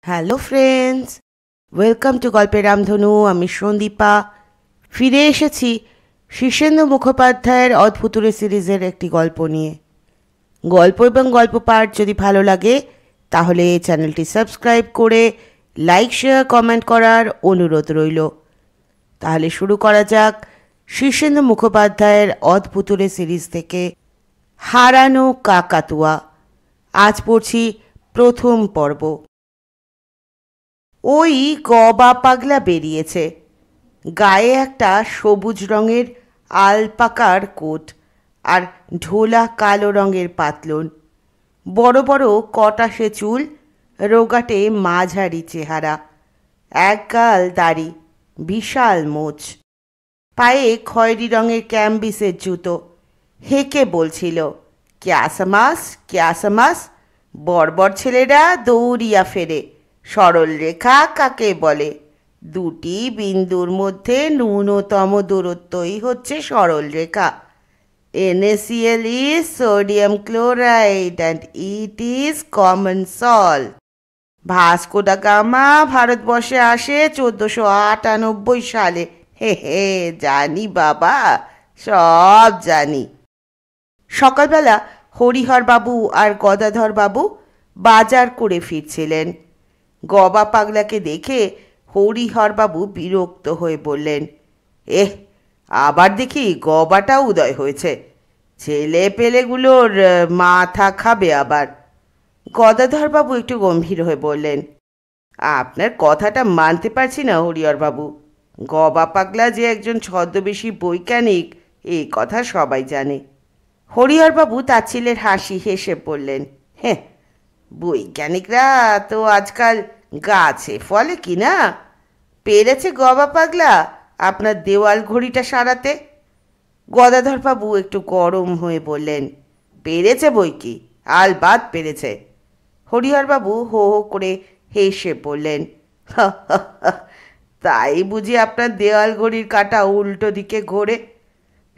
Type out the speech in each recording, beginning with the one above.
Hello friends, welcome to গল্পের রামধনু। আমি সন্দীপা ফিরে এসেছি শীর্ষেন্দু মুখোপাধ্যায়ের অদ্ভুতুরে সিরিজের একটি গল্প নিয়ে। গল্প এবং গল্প পাঠ যদি ভালো লাগে তাহলে চ্যানেলটি সাবস্ক্রাইব করে লাইক শেয়ার কমেন্ট করার অনুরোধ রইল। তাহলে শুরু করা যাক শীর্ষেন্দু মুখোপাধ্যায়ের অদ্ভুতুরে সিরিজ থেকে হারানো কাকাতুয়া। আজ পড়ছি প্রথম পর্ব। ওই গবা পাগলা বেরিয়েছে, গায়ে একটা সবুজ রঙের আলপাকার কোট আর ঢোলা কালো রঙের পাতলুন, বড় বড় কটাসে চুল, রোগাটে মাঝারি চেহারা, এক গাল দাড়ি, বিশাল মোচ, পায়ে খয়েরি রঙের ক্যাম্বিসের জুতো। হেঁকে বলছিল, ক্যাসামাস ক্যাসামাস। বর্বর ছেলেরা দৌড়িয়া ফেরে। সরল রেখা কাকে বলে? দুটি বিন্দুর মধ্যে ন্যূনতম দূরত্বই হচ্ছে সরল রেখা। NaCl is sodium chloride and it is common salt. Vasco da Gama ভারতবর্ষে আসে 1498 সালে। হে হে, জানি বাবা, সব জানি। সকালবেলা হরিহরবাবু আর গদাধরবাবু বাজার করে ফিরছিলেন। গবা পাগলাকে দেখে হরিহরবাবু বিরক্ত হয়ে বললেন, আবার দেখি গবাটা উদয় হয়েছে, ছেলে পেলেগুলোর মাথা খাবে আবার। গদাধরবাবু একটু গম্ভীর হয়ে বললেন, আপনার কথাটা মানতে পারছি না হরিহরবাবু। গবা পাগলা যে একজন ছদ্মবেশী বৈজ্ঞানিক এই কথা সবাই জানে। হরিহরবাবু তাচ্ছিল্যের হাসি হেসে বললেন, বৈজ্ঞানিকরা তো আজকাল গাছে ফলে কি না। পেরেছে গবা পাগলা আপনার দেওয়াল ঘড়িটা সারাতে? গদাধরবাবু একটু গরম হয়ে বললেন, পেরেছে বই কি, আলবাত পেরেছে। হরিহরবাবু হো হো করে হেসে বললেন, তাই বুঝি আপনার দেওয়াল ঘড়ির কাঁটা উল্টো দিকে ঘোরে?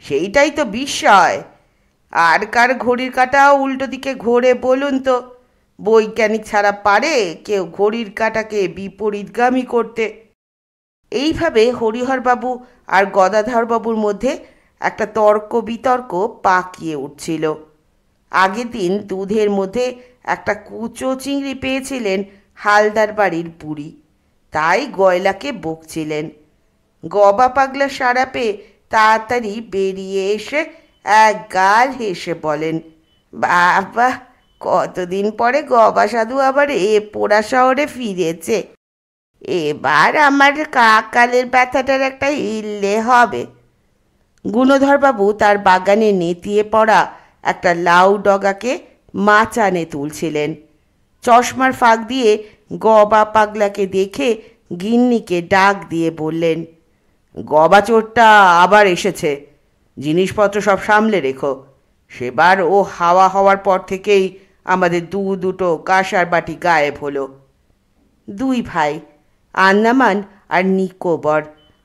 সেইটাই তো বিস্ময়। আর কার ঘড়ির কাঁটা উল্টো দিকে ঘোরে বলুন তো? বৈজ্ঞানিক ছাড়া পারে কেউ ঘড়ির কাঁটাকে বিপরীতগামী করতে? এইভাবে হরিহরবাবু আর গদাধরবাবুর মধ্যে একটা তর্ক বিতর্ক পাকিয়ে উঠছিল। আগের দিন দুধের মধ্যে একটা কুচো চিংড়ি পেয়েছিলেন হালদার বাড়ির বুড়ি, তাই গয়লাকে বকছিলেন। গবা পাগলা সারা পেয়ে তাড়াতাড়ি বেরিয়ে এসে এক গাল হেসে বলেন, বাবা, কতদিন পরে গবা সাধু আবার পোড়া শহরে ফিরেছে। এবার আমার কাকালের ব্যথাটার একটা হিললে হবে। গুণধরবাবু তার বাগানে নেতিয়ে পড়া একটা লাউ ডগাকে মাচানে তুলছিলেন। চশমার ফাঁক দিয়ে গবা পাগলাকে দেখে গিন্নিকে ডাক দিয়ে বললেন, গবা চোরটা আবার এসেছে, জিনিসপত্র সব সামলে রেখো। সেবার ও হাওয়া হওয়ার পর থেকেই আমাদের দুটো কাঁসার বাটি গায়েব হলো। দুই ভাই আন্দামান আর নিকোবর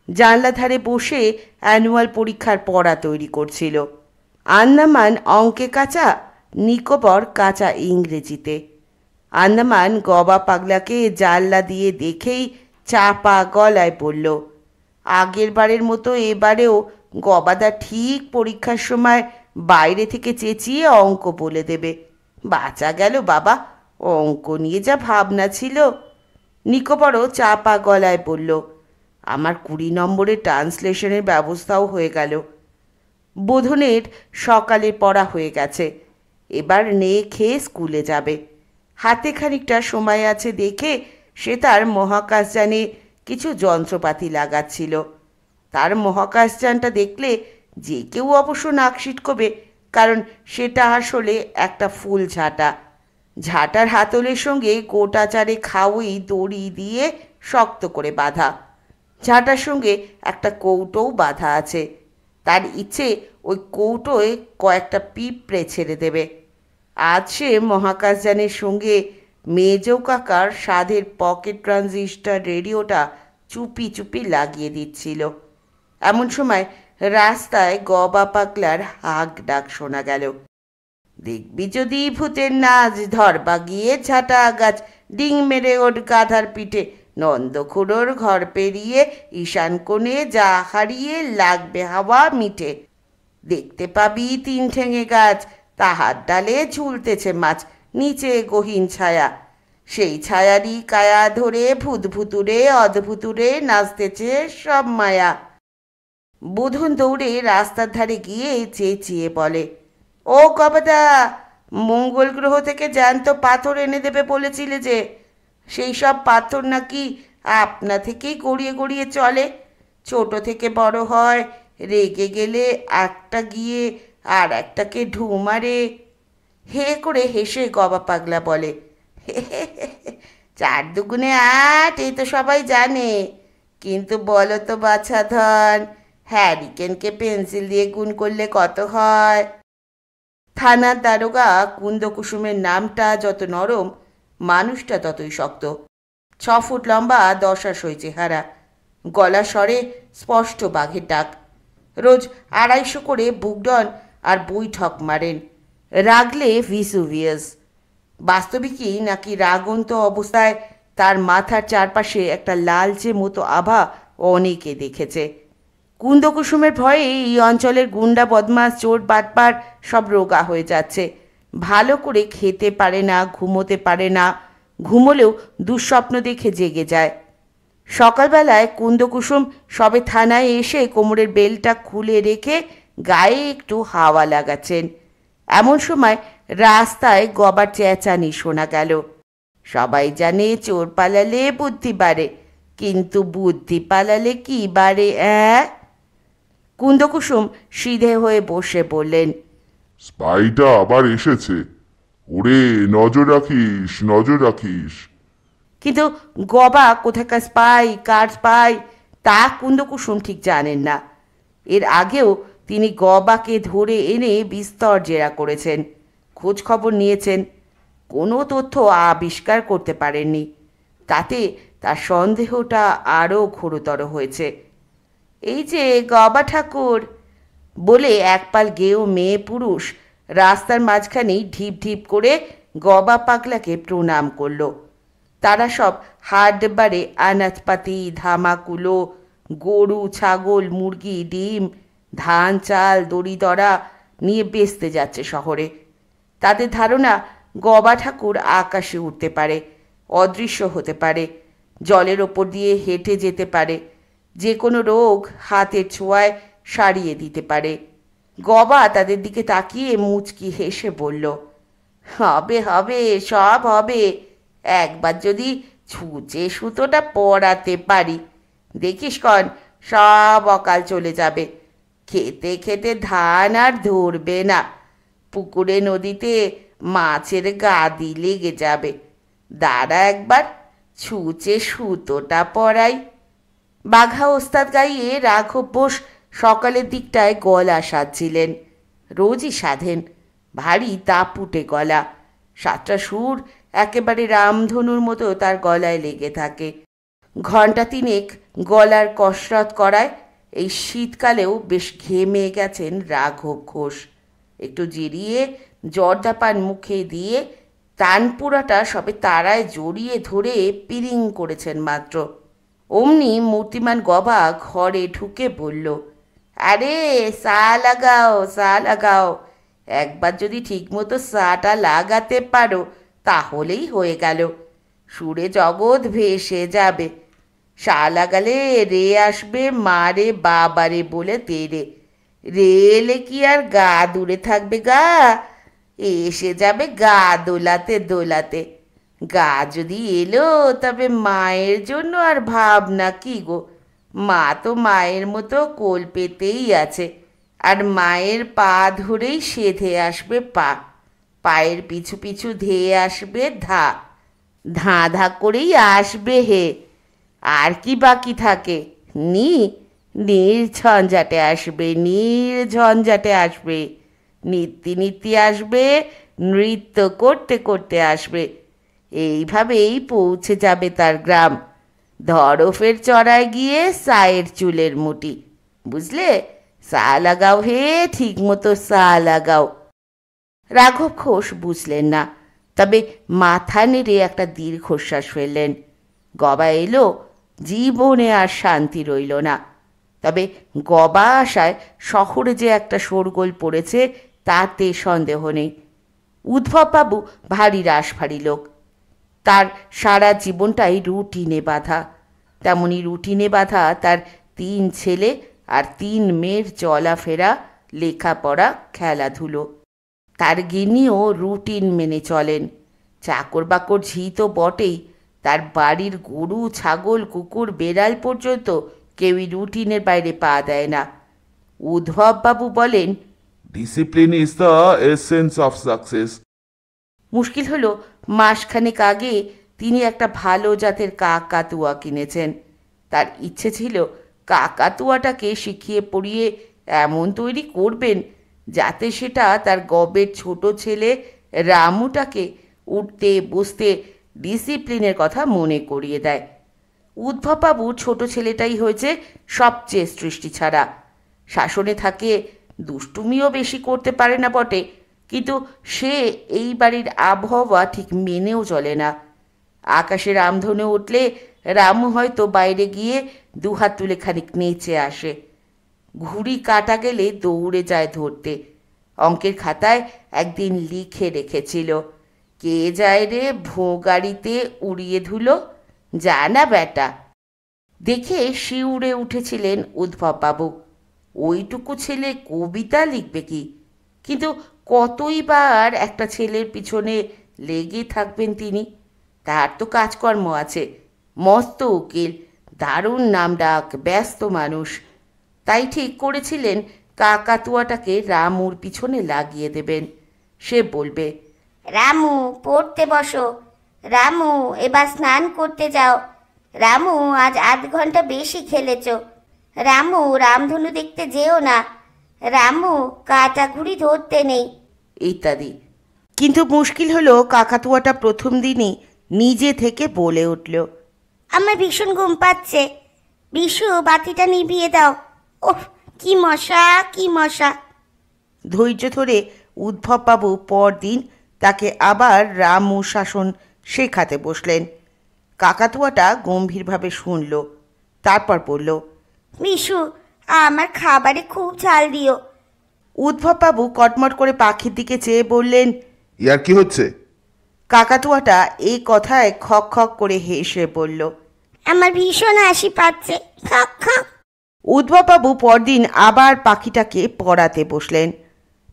জানলা ধারে বসে অ্যানুয়াল পরীক্ষার পড়া তৈরি করছিল। আন্দামান অঙ্কে কাঁচা, নিকোবর কাঁচা ইংরেজিতে। আন্দামান গবা পাগলাকে জানলা দিয়ে দেখেই চাপা গলায় বলল, আগের বারের মতো এবারেও গবাদা ঠিক পরীক্ষার সময় বাইরে থেকে চেঁচিয়ে অঙ্ক বলে দেবে। বাঁচা গেল বাবা, অঙ্ক নিয়ে যা ভাবনা ছিল। নিকোবরও চাপা গলায় বলল, আমার 20 নম্বরের ট্রান্সলেশনের ব্যবস্থাও হয়ে গেল। বোধনের সকালে পড়া হয়ে গেছে, এবার নে খেয়ে স্কুলে যাবে। হাতে খানিকটা সময় আছে দেখে সে তার মহাকাশযানে কিছু যন্ত্রপাতি লাগাচ্ছিল। তার মহাকাশযানটা দেখলে যে কেউ অবশ্য নাক সিটকবে, কারণ সেটা আসলে একটা ফুল ঝাঁটা। ঝাঁটার হাতলের সঙ্গে গোটা চারে খাওয়ি দড়ি দিয়ে শক্ত করে বাঁধা। ঝাঁটার সঙ্গে একটা কৌটোও বাঁধা আছে। তার ইচ্ছে ওই কৌটোয় কয়েকটা পিঁপড়ে ছেড়ে দেবে। আজ সে মহাকাশযানের সঙ্গে মেজো কাকার সাধের পকেট ট্রানজিস্টার রেডিওটা চুপি চুপি লাগিয়ে দিচ্ছিল। এমন সময় রাস্তায় গবা পাগলার হাঁক ডাক শোনা গেল, দেখবি যদি ভূতের নাচ ধরবা গিয়ে ঝাঁটা গাছ ডিং মেরে ওঠ গাধার পিঠে, নন্দখুড়োর ঘর পেরিয়ে ঈশান কোণে যা হারিয়ে লাগবে হাওয়া মিঠে। দেখতে পাবি 3 ঠেঙে গাছ, তাহার ডালে ঝুলতেছে মাছ, নিচে গহীন ছায়া, সেই ছায়ারই কায়া ধরে ভূতভুতুরে অদ্ভুতুরে নাচতেছে সব মায়া। বোধন দৌড়ে রাস্তার ধারে গিয়ে চেঁচিয়ে বলে, ও কবাদা, মঙ্গল গ্রহ থেকে জ্যান্ত পাথর এনে দেবে বলেছিলে যে, সেই সব পাথর নাকি আপনা থেকেই গড়িয়ে গড়িয়ে চলে, ছোট থেকে বড় হয়, রেগে গেলে একটা গিয়ে আর একটাকে ঢু মারে। হে করে হেসে গবা পাগলা বলে, 4 দুগুণে 8, এই তো সবাই জানে, কিন্তু বলো তো বাছা ধন, হ্যারিকেনকে পেন্সিল দিয়ে গুণ করলে কত হয়? থানার দারোগা কুন্দকুসুমের নামটা যত নরম, মানুষটা ততই শক্ত। 6 ফুট লম্বা, 10 আশই চেহারা, গলা স্বরে স্পষ্ট বাঘের ডাক। রোজ 250 করে বুকডন আর বৈঠক মারেন, রাগলে ভিসুভিয়াস। বাস্তবিকই নাকি রাগন্ত অবস্থায় তার মাথার চারপাশে একটা লালচে মতো আভা অনেকে দেখেছে। কুন্দকুসুমের ভয়ে এই অঞ্চলের গুন্ডা বদমাস চোর বাটপার সব রোগা হয়ে যাচ্ছে, ভালো করে খেতে পারে না, ঘুমোতে পারে না, ঘুমোলেও দুঃস্বপ্ন দেখে জেগে যায়। সকালবেলায় কুন্দকুসুম সবে থানায় এসে কোমরের বেলটা খুলে রেখে গায়ে একটু হাওয়া লাগাচ্ছেন, এমন সময় রাস্তায় গবার চেঁচানি শোনা গেল। সবাই জানে চোর পালালে বুদ্ধি বাড়ে, কিন্তু বুদ্ধি পালালে কি বাড়ে? কুন্দকুসুম সিধে হয়ে বসে বললেন, স্পাইটা আবার এসেছে, ওরে নজর রাখিস, নজর রাখিস। কিন্তু গবা কোথাকার স্পাই, কার স্পাই, তা কুন্দকুসুম ঠিক জানেন না। এর আগেও তিনি গবাকে ধরে এনে বিস্তর জেরা করেছেন, খোঁজ খবর নিয়েছেন, কোনো তথ্য আবিষ্কার করতে পারেননি। তাতে তার সন্দেহটা আরও ঘোরতর হয়েছে। এই যে গবা ঠাকুর বলে একপাল গেও মেয়ে পুরুষ রাস্তার মাঝখানেই ঢিপ ঢিপ করে গবা পাগলাকে প্রণাম করল। তারা সব হাটবারে আনাজপাতি, ধামাকুলো, গরু, ছাগল, মুরগি, ডিম, ধান, চাল, দড়ি দড়া নিয়ে বেচতে যাচ্ছে শহরে। তাদের ধারণা গবা ঠাকুর আকাশে উঠতে পারে, অদৃশ্য হতে পারে, জলের ওপর দিয়ে হেঁটে যেতে পারে, যে কোনো রোগ হাতের ছোঁয়ায় সারিয়ে দিতে পারে। গবা তাদের দিকে তাকিয়ে মুচকি হেসে বলল, হবে হবে, সব হবে, একবার যদি ছুঁচে সুতোটা পরাতে পারি, দেখিস কন সব অকাল চলে যাবে, খেতে খেতে ধান আর ধরবে না, পুকুরে নদীতে মাছের গাদি লেগে যাবে, দাঁড়া একবার ছুঁচে সুতোটা পরাই। বাঘা ওস্তাদ গাইয়ে রাঘব বোস সকালের দিকটায় গলা সাজছিলেন, রোজই সাধেন, ভারী দাপুটে গলা, 7টা সুর একেবারে রামধনুর মতো তার গলায় লেগে থাকে। ঘণ্টা 3 গলার কসরত করায় এই শীতকালেও বেশ ঘেমে গেছেন রাঘব ঘোষ। একটু জিরিয়ে জর্দাপান মুখে দিয়ে তানপুরাটা সবে তারায় জড়িয়ে ধরে পিরিং করেছেন মাত্র। অমনি মূর্তিমান গবা ঘরে ঢুকে বলল, আরে চা লাগাও, চা লাগাও, একবার যদি ঠিকমতো চাটা লাগাতে পারো তাহলেই হয়ে গেল, সুরে জগৎ ভেসে যাবে। চা লাগালে রে আসবে মারে বাবারে বলে তেরে, রে এলে কি আর গা দূরে থাকবে গা, এসে যাবে গা দোলাতে দোলাতে। গা যদি এলো তবে মায়ের জন্য আর ভাবনা কি গো, মা তো মায়ের মতো কোল পেতেই আছে, আর মায়ের পা ধরেই সেধে আসবে পা, পায়ের পিছু পিছু ধেয়ে আসবে ধা, ধা ধা করেই আসবে হে। আর কি বাকি থাকে? নির্ঝঞ্ঝাটে আসবে, নির্ঝঞ্ঝাটে আসবে, নিত্যি নিত্যি আসবে, নৃত্য করতে করতে আসবে, এইভাবেই পৌঁছে যাবে তার গ্রাম। ধরফের চড়ায় গিয়ে সায়ের চুলের মুটি, বুঝলে? চা লাগাও হে, ঠিক মতো চা লাগাও। রাঘব ঘোষ বুঝলেন না, তবে মাথা নেড়ে একটা দীর্ঘশ্বাস ফেললেন। গবা এলো, জীবনে আর শান্তি রইল না। তবে গবা আসায় শহরে যে একটা শোরগোল পড়েছে তাতে সন্দেহ নেই। উদ্ভববাবু ভারী রাশভারী লোক। তার সারা জীবনটাই রুটিনে বাঁধা। তেমনি রুটিনে বাঁধা তার 3 ছেলে আর 3 মেয়ের চলাফেরা, লেখাপড়া, খেলাধুলো। তার গিন্নিও রুটিন মেনে চলেন। চাকর বাকর ঝি তো বটেই, তার বাড়ির গরু, ছাগল, কুকুর, বেড়াল পর্যন্ত কেউই রুটিনের বাইরে পা দেয় না। উদ্ভববাবু বলেন, discipline is the essence of success. মুশকিল হলো মাসখানেক আগে তিনি একটা ভালো জাতের কাকাতুয়া কিনেছেন। তার ইচ্ছে ছিল কাকাতুয়াটাকে শিখিয়ে পড়িয়ে এমন তৈরি করবেন যাতে সেটা তার গবের ছোট ছেলে রামুটাকে উঠতে বসতে ডিসিপ্লিনের কথা মনে করিয়ে দেয়। উদ্ভববাবু ছোট ছেলেটাই হয়েছে সবচেয়ে সৃষ্টি ছাড়া। শাসনে থাকে, দুষ্টুমিও বেশি করতে পারে না বটে, কিন্তু সে এই বাড়ির আবহাওয়া ঠিক মেনেও চলে না। আকাশে রামধনু উঠলে রামু হয়তো বাইরে গিয়ে 2 হাত তুলে খানিক নেচে আসে। ঘুড়ি কাটা গেলে দৌড়ে যায় ধরতে। অঙ্কের খাতায় একদিন লিখে রেখেছিল, কে যায় রে ভোগাড়িতে উড়িয়ে ধুলো, জানা বেটা। দেখে শিউরে উঠেছিলেন উদ্ভববাবু। ওইটুকু ছেলে কবিতা লিখবে কি? কিন্তু কতই বার একটা ছেলের পিছনে লেগে থাকবেন তিনি। তার তো কাজকর্ম আছে, মস্ত উকিল, দারুণ নামডাক, ব্যস্ত মানুষ। তাই ঠিক করেছিলেন কাকাতুয়াটাকে রামুর পিছনে লাগিয়ে দেবেন। সে বলবে, রামু পড়তে বসো, রামু এবার স্নান করতে যাও, রামু আজ 8 ঘন্টা বেশি খেলেছ, রামু রামধনু দেখতে যেও না, রামু কাটা ঘুড়ি ধরতে নেই, ইত্যাদি। কিন্তু মুশকিল হলো কাকাতুয়াটা প্রথম দিনই নিজে থেকে বলে উঠল, আমার ভীষণ ঘুম পাচ্ছে, বিশু বাতিটা নিভিয়ে দাও, ওহ কি মশা কি মশা। ধৈর্য ধরে উদ্ভববাবু পরদিন তাকে আবার রামু শাসন শেখাতে বসলেন। কাকাতুয়াটা গম্ভীরভাবে শুনল, তারপর বলল, বিশু আমার খাবারে খুব ঝাল দিও। উদ্ভববাবু কটমট করে পাখির দিকে চেয়ে বললেন, ইয়ার কি হচ্ছে? কাকাতুয়াটা এই কথায় খক খক করে হেসে বলল, আমার ভীষণ হাসি পাচ্ছে, খাক খাক। উদ্ভববাবু পরদিন আবার পাখিটাকে পড়াতে বসলেন।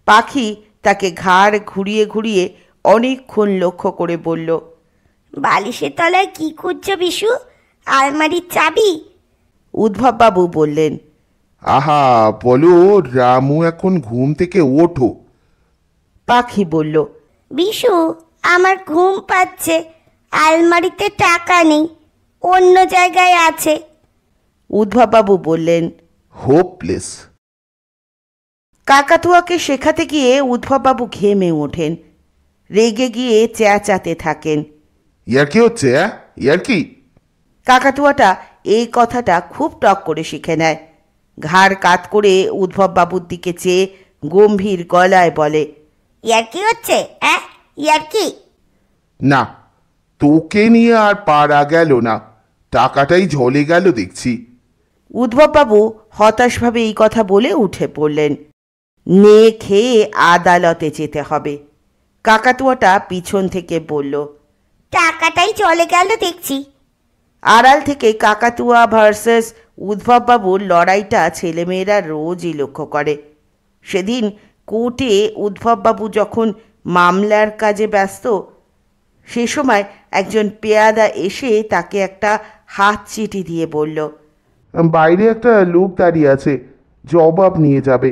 পাখি তাকে ঘাড় ঘুরিয়ে ঘুরিয়ে অনেকক্ষণ লক্ষ্য করে বলল, বালিশের তলায় কি খুঁজছো বিশু? আলমারির চাবি? উদ্ভববাবু বললেন, আহা বলো রামু এখন ঘুম থেকে ওঠো। পাখি বলল, বিশু আমার ঘুম পাচ্ছে, আলমারিতে টাকা নেই, অন্য জায়গায় আছে। উদ্ভববাবু বললেন, হোপলেস। কাকাতুয়াকে শেখাতে গিয়ে উদ্ভববাবু ঘেমে ওঠেন, রেগে গিয়ে চেঁচাতে থাকেন। ইয়ার কি হচ্ছে? ইয়ার কি? কাকাতুয়াটা এই কথাটা খুব টক করে শিখে নেয়। ঘাড় কাত করে উদ্ভববাবুর দিকে চেয়ে গম্ভীর গলায় বলে, ইয়ার কি হচ্ছে? ইয়ার কি? না, তোকে নিয়ে আর পারা গেল না, টাকাটাই ঝলে গেল দেখছি। উদ্ভববাবু হতাশভাবে এই কথা বলে উঠে পড়লেন। নে খেয়ে আদালতে যেতে হবে। কাকাতুয়াটা পিছন থেকে বলল, টাকাটাই চলে গেল দেখছি। আড়াল থেকে কাকাতুয়া ভার্সেস উদ্ভববাবুর লড়াইটা ছেলেমেয়েরা রোজই লক্ষ্য করে। সেদিন কোর্টে উদ্ভববাবু যখন মামলার কাজে ব্যস্ত, সে সময় একজন পেয়াদা এসে তাকে একটা হাত চিঠি দিয়ে বলল, বাইরে একটা লোক দাঁড়িয়ে আছে, জবাব নিয়ে যাবে।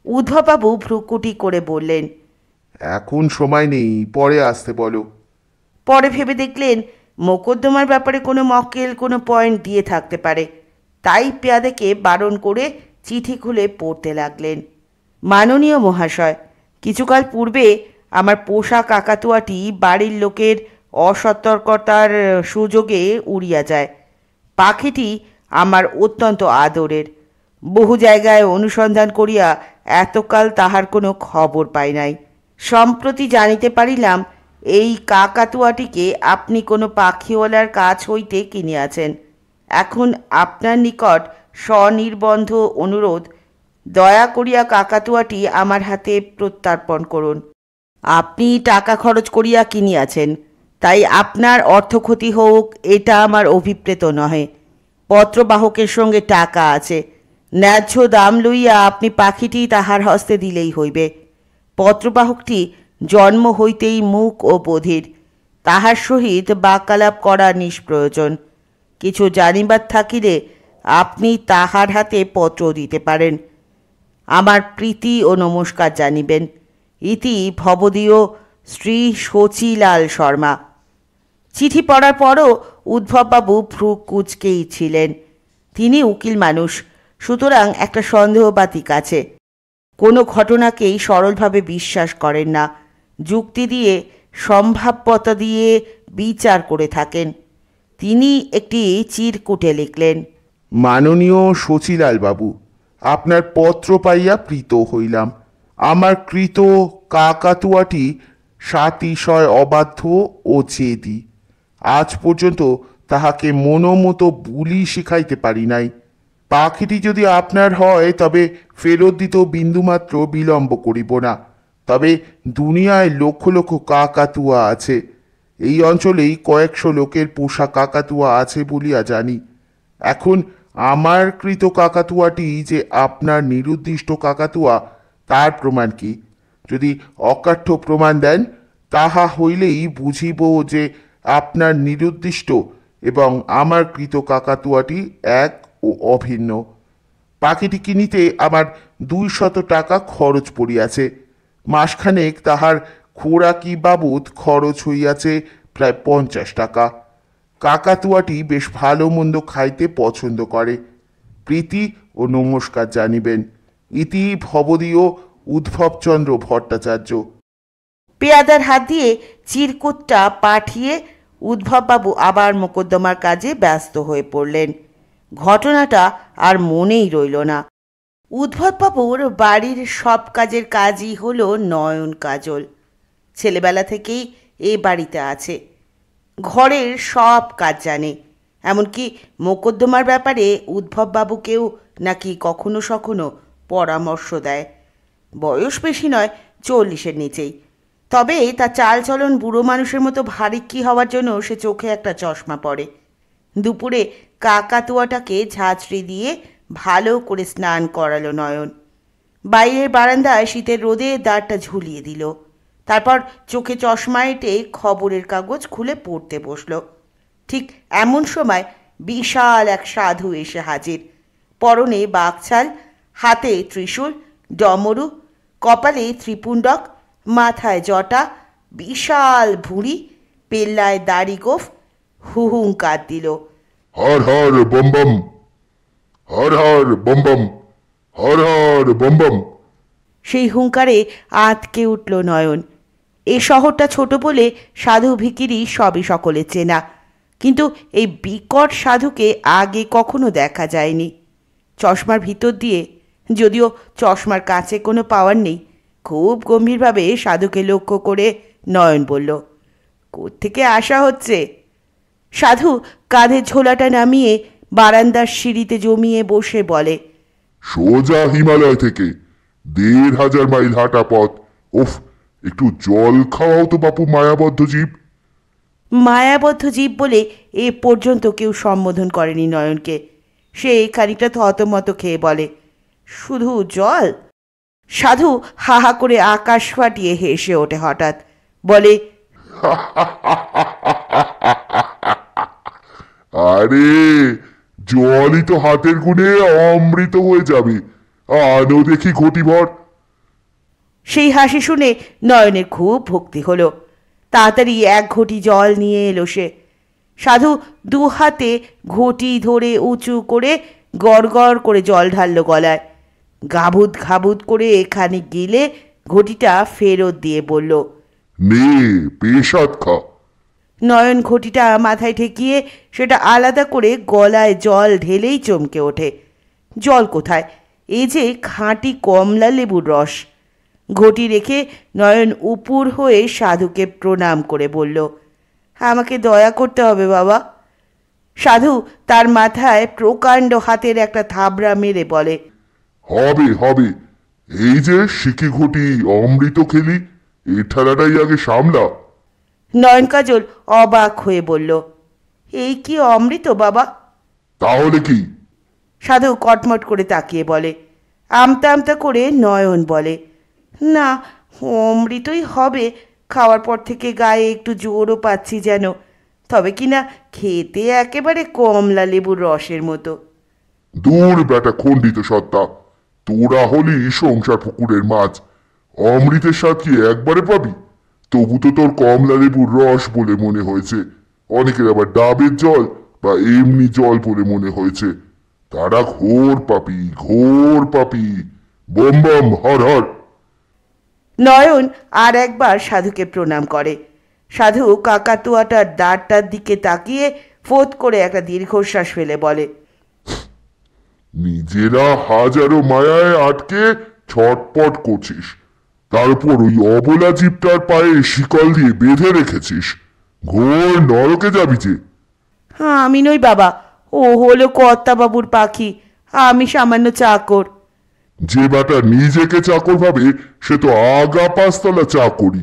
উদ্ভববাবু ভ্রুকুটি করে বললেন, এখন সময় নেই, পরে আসতে বলো। পরে ভেবে দেখলেন মোকদ্দমার ব্যাপারে কোনো মক্কেল কোনো পয়েন্ট দিয়ে থাকতে পারে, তাই পেয়াদাকে বারণ করে চিঠি খুলে পড়তে লাগলেন। মাননীয় মহাশয়, কিছুকাল পূর্বে আমার পোষা কাকাতুয়াটি বাড়ির লোকের অসতর্কতার সুযোগে উড়িয়া যায়। পাখিটি আমার অত্যন্ত আদরের। বহু জায়গায় অনুসন্ধান করিয়া এতকাল তাহার কোনো খবর পাই নাই। সম্প্রতি জানিতে পারিলাম এই কাকাতুয়াটিকে আপনি কোনো পাখিওয়ালার কাছ হইতে কিনিয়াছেন। এখন আপনার নিকট স্বনির্বন্ধ অনুরোধ, দয়া করিয়া কাকাতুয়াটি আমার হাতে প্রত্যর্পণ করুন। আপনি টাকা খরচ করিয়া কিনিয়াছেন, তাই আপনার অর্থক্ষতি হোক এটা আমার অভিপ্রেত নহে। পত্রবাহকের সঙ্গে টাকা আছে, ন্যায্য দাম লইয়া আপনি পাখিটি তাহার হস্তে দিলেই হইবে। পত্রবাহকটি জন্ম হইতেই মুক ও বধির, তাহার সহিত বাক্যালাপ করা নিষ্প্রয়োজন। কিছু জানিবার থাকিলে আপনি তাহার হাতে পত্র দিতে পারেন। আমার প্রীতি ও নমস্কার জানিবেন। ইতি ভবদীয় শ্রী শচীলাল শর্মা। চিঠি পড়ার পরও উদ্ভববাবু ভ্রু কুঁচকেই ছিলেন। তিনি উকিল মানুষ, সুতরাং একটা সন্দেহবাতিক আছে। কোনো ঘটনাকেই সরলভাবে বিশ্বাস করেন না, যুক্তি দিয়ে সম্ভাব্যতা দিয়ে বিচার করে থাকেন। তিনি একটি চিরকুটে লিখলেন, মাননীয় শচীলাল বাবু, আপনার পত্র পাইয়া প্রীত হইলাম। আমার কৃত কাকাতুয়াটি সাতিশয় অবাধ্য ও জেদি। আজ পর্যন্ত তাহাকে মনোমতো বুলি শিখাইতে পারি নাই। পাখিটি যদি আপনার হয় তবে ফেরত দিতেও বিন্দুমাত্র বিলম্ব করিব না। তবে দুনিয়ায় লক্ষ লক্ষ কাকাতুয়া আছে, এই অঞ্চলেই কয়েকশো লোকের পোষা কাকাতুয়া আছে বলিয়া জানি। এখন আমার কৃত কাকাতুয়াটি যে আপনার নিরুদ্দিষ্ট কাকাতুয়া তার প্রমাণ কি? যদি অকাঠ্য প্রমাণ দেন তাহা হইলেই বুঝিব যে আপনার নিরুদ্দিষ্ট এবং আমার কৃত কাকাতুয়াটি এক ও অভিন্ন। পাখিটি কিনিতে আমার 200 টাকা খরচ পড়িয়াছে। মাসখানেক তাহার খোরাকি বাবদ খরচ হইয়াছে প্রায় 50 টাকা। কাকাতুয়াটি বেশ ভালো মন্দ খাইতে পছন্দ করে। প্রীতি ও নমস্কার জানিবেন। ইতি ভবদীয় উদ্ভবচন্দ্র ভট্টাচার্য। পেয়াদার হাত দিয়ে চিরকুটটা পাঠিয়ে উদ্ভববাবু আবার মোকদ্দমার কাজে ব্যস্ত হয়ে পড়লেন। ঘটনাটা আর মনেই রইল না। উদ্ভববাবুর বাড়ির সব কাজের কাজই হলো নয়ন কাজল। ছেলেবেলা থেকেই এ বাড়িতে আছে, ঘরের সব কাজ জানে। এমনকি মোকদ্দমার ব্যাপারে উদ্ভববাবুকেও নাকি কখনো সখনো পরামর্শ দেয়। বয়স বেশি নয়, 40-এর নিচেই। তবে তার চালচলন বুড়ো মানুষের মতো ভারিক্কি হওয়ার জন্য সে চোখে একটা চশমা পরে। দুপুরে কাকাতুয়াটাকে ঝাঁঝরি দিয়ে ভালো করে স্নান করালো নয়ন। বাইরের বারান্দায় শীতের রোদে দাঁড়টা ঝুলিয়ে দিল। তারপর চোখে চশমা এঁটে খবরের কাগজ খুলে পড়তে বসল। ঠিক এমন সময় বিশাল এক সাধু এসে হাজির। পরনে বাঘছাল, হাতে ত্রিশূল, ডমরু, কপালে ত্রিপুণ্ডক, মাথায় জটা, বিশাল ভুঁড়ি, পেল্লায় দাড়ি গোফ, হুহুঙ্কার দিল, Har Har bomb bomb, Har Har bomb bomb, Har Har bomb bomb. সেই হুঙ্কারে আঁতকে উঠল নয়ন। এ শহরটা ছোট বলে সাধু ভিখিরি সবই সকলে চেনা, কিন্তু এই বিকট সাধুকে আগে কখনো দেখা যায়নি। চশমার ভিতর দিয়ে, যদিও চশমার কাছে কোনো পাওয়ার নেই, খুব গম্ভীরভাবে সাধুকে লক্ষ্য করে নয়ন বলল, কোত্থেকে আসা হচ্ছে? সাধু কাঁধের ঝোলাটা নামিয়ে বারান্দার সিঁড়িতে জমিয়ে বসে বলে, সোজা হিমালয় থেকে 1500 মাইল হাঁটা পথ। উফ, একটু জল খাওয়াও তো বাপু মায়াবদ্ধ জীব। মায়াবদ্ধ জীব বলে এ পর্যন্ত কেউ সম্বোধন করেনি নয়নকে। সে খানিকটা থতমত খেয়ে বলে, শুধু জল? সাধু হা হা করে আকাশ ফাটিয়ে হেসে ওঠে হঠাৎ, বলে, আরে জলই তো হাতের গুণে অমৃত হয়ে যাবে। আনো দেখি ঘটিভর। সেই হাসি শুনে নয়নের খুব ভক্তি হলো। তাড়াতাড়ি এক ঘটি জল নিয়ে এলো সে। সাধু 2 হাতে ঘটি ধরে উঁচু করে গড় গড় করে জল ঢালল গলায়। গাবুত ঘাবুত করে এখানে গেলে ঘটিটা ফেরত দিয়ে বলল, নে পেশাদ খা। নয়ন ঘটিটা মাথায় ঠেকিয়ে সেটা আলাদা করে গলায় জল ঢেলেই চমকে ওঠে। জল কোথায়? এই যে খাঁটি কমলা লেবুর রস। ঘটি রেখে নয়ন উপুর হয়ে সাধুকে প্রণাম করে বলল, আমাকে দয়া করতে হবে বাবা। সাধু তার মাথায় প্রকাণ্ড হাতের একটা থাবড়া মেরে বলে, হবে হবে, এই যে শিখি ঘটি অমৃত খেলি, এই ঠেলাটাই আগে সামলা। নয়ন কাজল অবাক হয়ে বলল, এই কি অমৃত বাবা? তাহলে কি? সাধু কটমট করে তাকিয়ে বলে। আমতা আমতা করে নয়ন বলে, না, অমৃতই হবে। খাওয়ার পর থেকে গায়ে একটু জোরও পাচ্ছি যেন, তবে কিনা খেতে একেবারে কমলা লেবুর রসের মতো। দূর বেটা খণ্ডিত সত্তা, তোরা হলি সংসার পুকুরের মাছ, অমৃতের স্বাদ কি একবারে পাবি? তবু তো তোর কমলা লেবুর রস বলে মনে হয়েছে, অনেকের আবার ডাবের জল বা এমনি জল বলে মনে হয়েছে। তারা ঘোর পাপি, ঘোর পাপি। Bomb bomb, Har Har. নয়ন আর একবার সাধুকে প্রণাম করে। সাধু কাকাতুয়াটার দাঁড়টার দিকে তাকিয়ে ফোঁত করে একটা দীর্ঘশ্বাস ফেলে বলে, নিজেরা হাজারো মায়ায় আটকে ছটপট করছিস, তার উপর ওই অবলা জীবটার পায়ে শিকল দিয়ে বেঁধে রেখেছিস। ঘোর নরকে যাবি যে। হ্যাঁ, আমি নই বাবা, ও হলো কর্তাবাবুর পাখি, আমি সামান্য চাকর। যে বেটা নিজেকে চাকর ভাবে সে তো আগা পাঁচতলা চাকরি।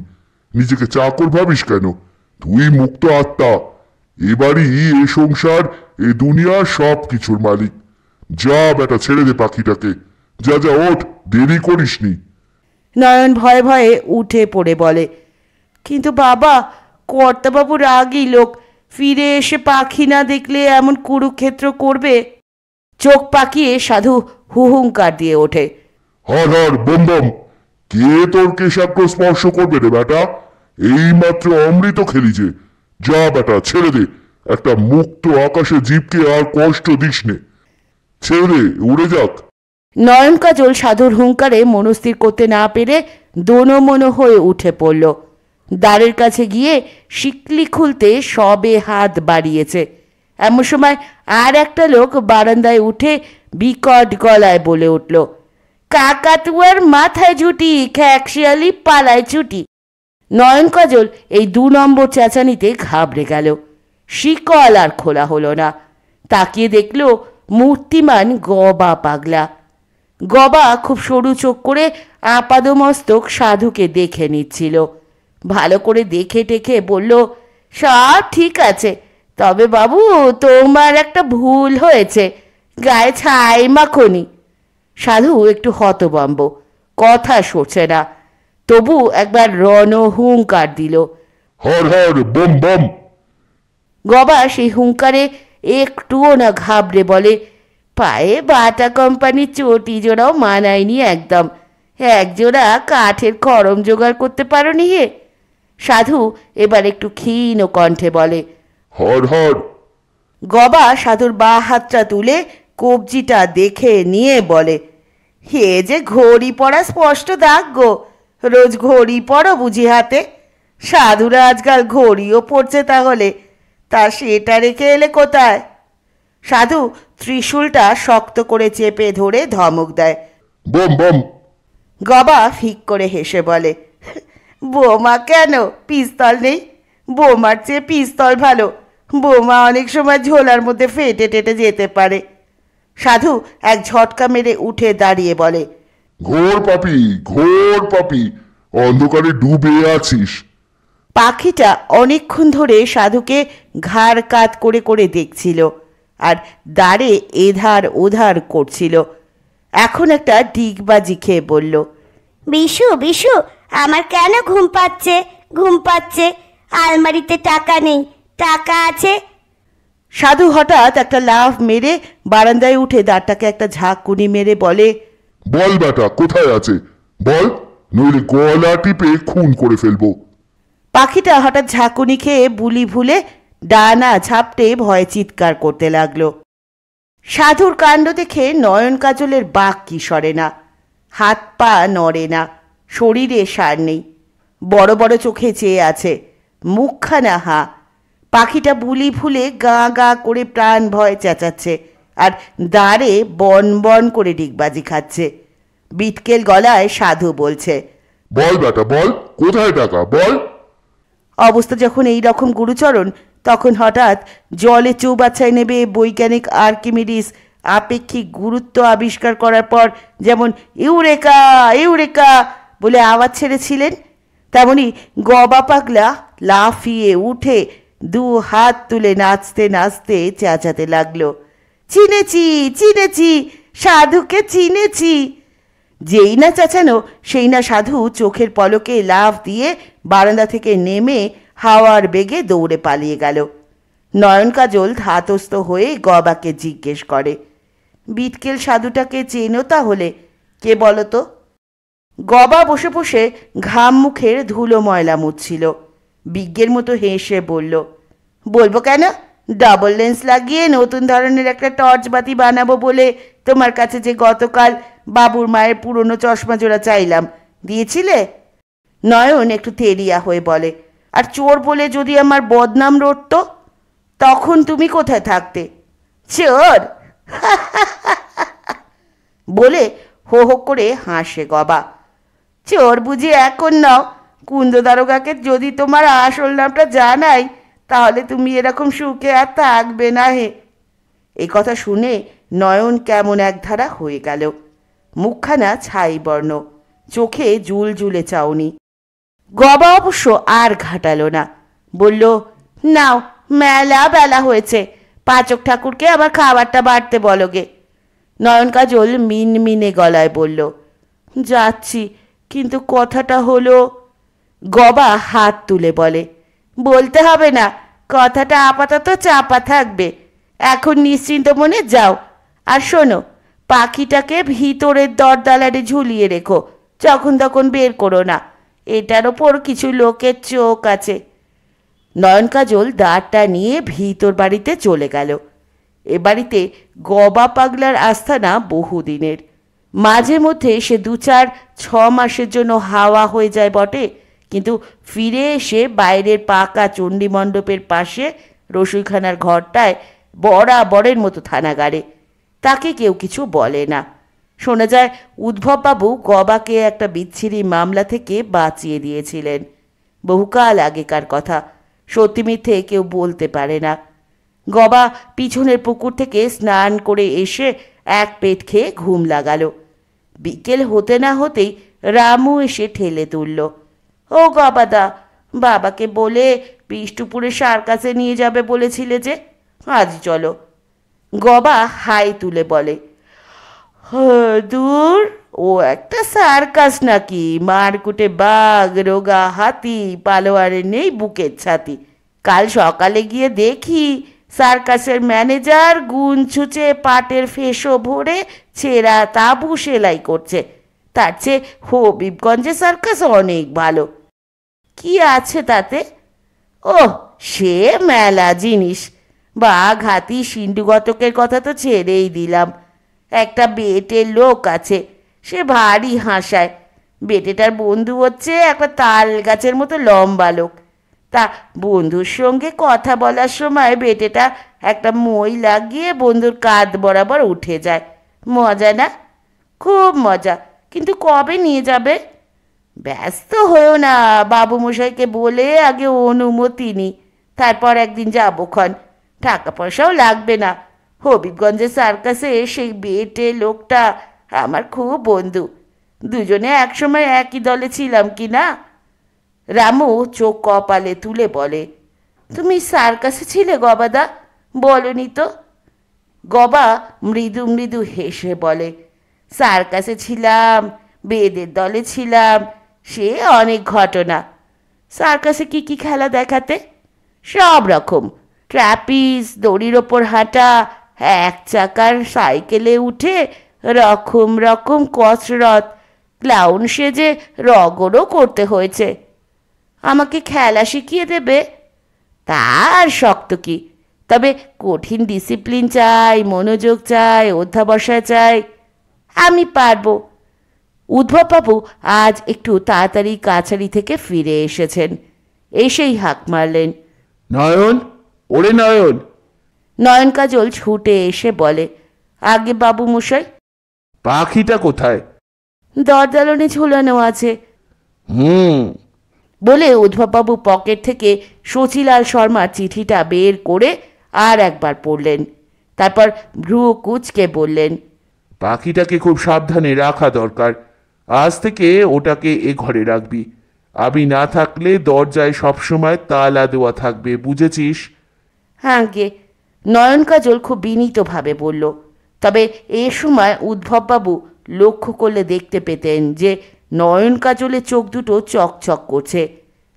নিজেকে চাকর ভাবিস কেন? তুই মুক্ত আত্মা, এবারই এ সংসার, এ দুনিয়া সব কিছুর মালিক। যা বেটা, ছেড়ে দে পাখিটাকে। যা যা, ওঠ, দেরি করিসনি। নয়ন ভয়ে ভয়ে উঠে পড়ে বলে, কিন্তু বাবা, কর্তাবাবু রাগী লোক, ফিরে এসে পাখি না দেখলে এমন কুরুক্ষেত্র করবে। চোখ পাকিয়ে সাধু হুহুঙ্কার দিয়ে ওঠে, হর হর বম বম। কে তোর কেশাগ্র স্পর্শ করবে রে বেটা? এইমাত্র অমৃত খেলি যে। যা বেটা, ছেড়ে দে। একটা মুক্ত আকাশে জীবকে আর কষ্ট দিস নে। ছেড়ে দে, উড়ে যাক। নয়ন কাজল সাধুর হুঙ্কারে মনস্থির করতে না পেরে দোনো হয়ে উঠে পড়ল। দ্বারের কাছে গিয়ে শিকলি খুলতে সবে হাত বাড়িয়েছে, এমন সময় আর একটা লোক বারান্দায় উঠে বিকট গলায় বলে উঠল, কাকাতুয়ার মাথায় ঝুটি, খ্যাকশিয়ালি পালায় ছুটি। নয়ন কাজল এই 2 নম্বর চেঁচানিতে ঘাবড়ে গেল। শিকল আর খোলা হলো না। তাকিয়ে দেখল মূর্তিমান গবা পাগলা। গবা খুব সরু চোখ করে আপাদমস্তক সাধুকে দেখে নিচ্ছিল। ভালো করে দেখে টেখে বলল, সব ঠিক আছে, তবে বাবু তোমার একটা ভুল হয়েছে, গায়ে ছাই মাখনি। সাধু একটু হতভম্ব, কথা সরছে না, তবু একবার রণহুঙ্কার দিল। Har Har bomb bomb. গবা সেই হুঙ্কারে একটুও না ঘাবড়ে বলে, পায়ে বাটা কোম্পানির চটি জোড়াও মানায়নি একদম, একজোড়া কাঠের খড়ম জোগাড় করতে পারোনি হে? সাধু এবার একটু ক্ষীণ কণ্ঠে বলে, হর হর। গবা সাধুর বা হাতটা তুলে কবজিটা দেখে নিয়ে বলে, হে যে ঘড়ি পরা স্পষ্ট দাগ গো, রোজ ঘড়ি পরো বুঝি হাতে? সাধুরা আজকাল ঘড়িও পড়ছে তাহলে, তা সেটা রেখে এলে কোথায়? সাধু ত্রিশূলটা শক্ত করে চেপে ধরে ধমক দেয়। Bomb bomb. গবা ফিক করে হেসে বলে, বোমা কেন, পিস্তল নেই? বোমার চেয়ে পিস্তল ভালো, বোমা অনেক সময় ঝোলার মধ্যে ফেটে টেটে যেতে পারে। সাধু এক ঝটকা মেরে উঠে দাঁড়িয়ে বলে, ঘোর পাপি, ঘোর পাপি, অন্ধকারে ডুবে আছিস। পাখিটা অনেকক্ষণ ধরে সাধুকে ঘাড় কাত করে করে দেখছিল আর দাঁড়ে এধার ওধার করছিল। এখন একটা ডিগবাজি খেয়ে বলল, বিশু বিশু, আমার কেন ঘুম পাচ্ছে, ঘুম পাচ্ছে। আলমারিতে টাকা নেই, টাকা আছে। সাধু হঠাৎ একটা লাফ মেরে বারান্দায় উঠে দাঁড়টাকে একটা ঝাঁকুনি মেরে বলে, বল বেটা, কোথায় আছে বল, নইলে গলা টিপে খুন করে ফেলবো। পাখিটা হঠাৎ ঝাঁকুনি খেয়ে বুলি ভুলে ডানা ঝাপটে ভয়ে চিৎকার করতে লাগলো। সাধুর কাণ্ড দেখে নয়ন কাজলের বাক কি সরে না, হাত পা নড়ে না, শরীরে সার নেই, বড় বড় চোখে চেয়ে আছে, মুখখানা হা। পাখিটা বুলি ভুলে গা গা করে প্রাণ ভয় চেঁচাচ্ছে আর দাঁড়ে বন বন করে ডিগবাজি খাচ্ছে। বিটকেল গলায় সাধু বলছে, বল বেটা বল, কোথায় টাকা বল। অবস্থা যখন এই রকম গুরুচরণ, তখন হঠাৎ জলে চৌবাচ্চায় নেবে বৈজ্ঞানিক আর্কিমিডিস আপেক্ষিক গুরুত্ব আবিষ্কার করার পর যেমন ইউরেকা ইউরেকা বলে আওয়াজ ছেড়েছিলেন, তেমনি গবা পাগলা লাফিয়ে উঠে দু হাত তুলে নাচতে নাচতে চেঁচাতে লাগলো, চিনেছি চিনেছি, সাধুকে চিনেছি। যেই না চেঁচানো সেই না সাধু চোখের পলকে লাফ দিয়ে বারান্দা থেকে নেমে হাওয়ার বেগে দৌড়ে পালিয়ে গেল। নয়ন কাজল ধাতস্থ হয়ে গবাকে জিজ্ঞেস করে, বিটকেল সাধুটাকে চেনো তাহলে? কে বলো তো? গবা বসে বসে ঘাম মুখের ধুলো ময়লা মুছছিল। বিজ্ঞের মতো হেসে বলল, বলবো কেন, ডাবল লেন্স লাগিয়ে নতুন ধরনের একটা টর্চ বাতি বানাবো বলে তোমার কাছে যে গতকাল বাবুর মায়ের পুরনো চশমা জোড়া চাইলাম, দিয়েছিলে? নয়ন একটু তেরিয়া হয়ে বলে, আর চোর বলে যদি আমার বদনাম রটতো তখন তুমি কোথায় থাকতে? চোর বলে হো হো করে হাসে গবা। চোর বুঝি এখন নাও? কুন্দ দারোগাকে যদি তোমার আসল নামটা জানাই তাহলে তুমি এরকম সুখে আর থাকবে না হে। এই কথা শুনে নয়ন কেমন একধারা হয়ে গেল। মুখখানা ছাই বর্ণ, চোখে জুল জুলে চাউনি। গবা অবশ্য আর ঘাটালো না, বলল, নাও মেলা বেলা হয়েছে, পাচক ঠাকুরকে আবার খাবারটা বাড়তে বলো গে। নয়ন কাজল মিনমিনে গলায় বলল, যাচ্ছি, কিন্তু কথাটা হলো। গবা হাত তুলে বলে, বলতে হবে না, কথাটা আপাতত চাপা থাকবে, এখন নিশ্চিন্ত মনে যাও। আর শোনো, পাখিটাকে ভিতরের দরদালারে ঝুলিয়ে রেখো, যখন তখন বের করো না, এটার ওপর কিছু লোকের চোখ আছে। নয়ন কাজল দাঁড়টা নিয়ে ভিতর বাড়িতে চলে গেল। এ বাড়িতে গবা পাগলার আস্থানা বহুদিনের। মাঝে মধ্যে সে 2-4-6 মাসের জন্য হাওয়া হয়ে যায় বটে, কিন্তু ফিরে এসে বাইরের পাকা চণ্ডী মণ্ডপের পাশে রসুইখানার ঘরটায় বরাবরের মতো থানা গাড়ে। তাকে কেউ কিছু বলে না। শোনা যায় উদ্ভববাবু গবাকে একটা বিচ্ছিরি মামলা থেকে বাঁচিয়ে দিয়েছিলেন। বহুকাল আগেকার কথা, সত্যি মিথ্যে কেউ বলতে পারে না। গবা পিছনের পুকুর থেকে স্নান করে এসে এক পেট খেয়ে ঘুম লাগালো। বিকেল হতে না হতেই রামু এসে ঠেলে তুলল, ও গবাদা, বাবাকে বলে বিষ্টুপুরে সার্কাসে নিয়ে যাবে বলেছিলে যে, আজ চলো। গবা হাই তুলে বলে, দূর, ও একটা সার্কাস নাকি? মারকুটে বাঘ, রোগা হাতি, পালোয়ারে নেই বুকের ছাতি। কাল সকালে গিয়ে দেখি সার্কাসের ম্যানেজার গুণ ছুঁচে পাটের ফেসো ভরে ছেঁড়া তাঁবু সেলাই করছে। তার চেয়ে হবিবগঞ্জে সার্কাস অনেক ভালো। কি আছে তাতে? ও সে মেলা জিনিস, বাঘ হাতি সিন্ধুগতকের কথা তো ছেড়েই দিলাম। একটা বেটের লোক আছে, সে ভারী হাসায়। বেটেটার বন্ধু হচ্ছে একটা তাল গাছের মতো লম্বা লোক। তা বন্ধুর সঙ্গে কথা বলার সময় বেটেটা একটা মই লাগিয়ে বন্ধুর কাঁধ বরাবর উঠে যায়। মজা না? খুব মজা। কিন্তু কবে নিয়ে যাবে? ব্যস্ত হয়েও না, বাবুমশাইকে বলে আগে অনুমতি নি, তারপর একদিন যাবো ক্ষণ। টাকা পয়সাও লাগবে না। হবিবগঞ্জের সার্কাসে সেই বেটে লোকটা আমার খুব বন্ধু। দুজনে একসময় একই দলে ছিলাম কি না? রামু চোখ কপালে তুলে বলে, তুমি সার্কাসে ছিলে গবাদা? বলনি তো। গবা মৃদু মৃদু হেসে বলে, সার্কাসে ছিলাম, বেদের দলে ছিলাম, সে অনেক ঘটনা। সার্কাসে কি কি খেলা দেখাতে? সব রকম, ট্র্যাপিস, দড়ির ওপর হাঁটা, এক চাকার সাইকেলে উঠে রকম রকম কসরত, ক্লাউন সেজে রগড়ও করতে হয়েছে। আমাকে খেলা শিখিয়ে দেবে? তার শক্ত কি, তবে কঠিন ডিসিপ্লিন চাই, মনোযোগ চাই, অধ্যাবসায় চাই। আমি পারবো। উদ্ভববাবু আজ একটু তাড়াতাড়ি কাছারি থেকে ফিরে এসেছেন। এসেই হাঁক মারলেন, নয়ন, ওরে নয়ন। নয়ন কাজল ছুটে এসে বলে, আগে বাবু মশাই। পাখিটা কোথায়? দরদালনে ঝুলানো আছে। হুম। বলে উদ্ধববাবু পকেট থেকে শচীলাল শর্মার চিঠিটা বের করে আর একবার পড়লেন। তারপর ভ্রু কুঁচকে বললেন, পাখিটাকে খুব সাবধানে রাখা দরকার। আজ থেকে ওটাকে এ ঘরে রাখবি। আমি না থাকলে দরজায় সবসময় তালা দেওয়া থাকবে, বুঝেছিস? হ্যাঁ গে। নয়ন কাজল খুব বিনীতভাবে বলল। তবে এ সময় উদ্ধববাবু লক্ষ্য করলে দেখতে পেতেন যে নয়ন কাজলের চোখ দুটো চকচক করছে।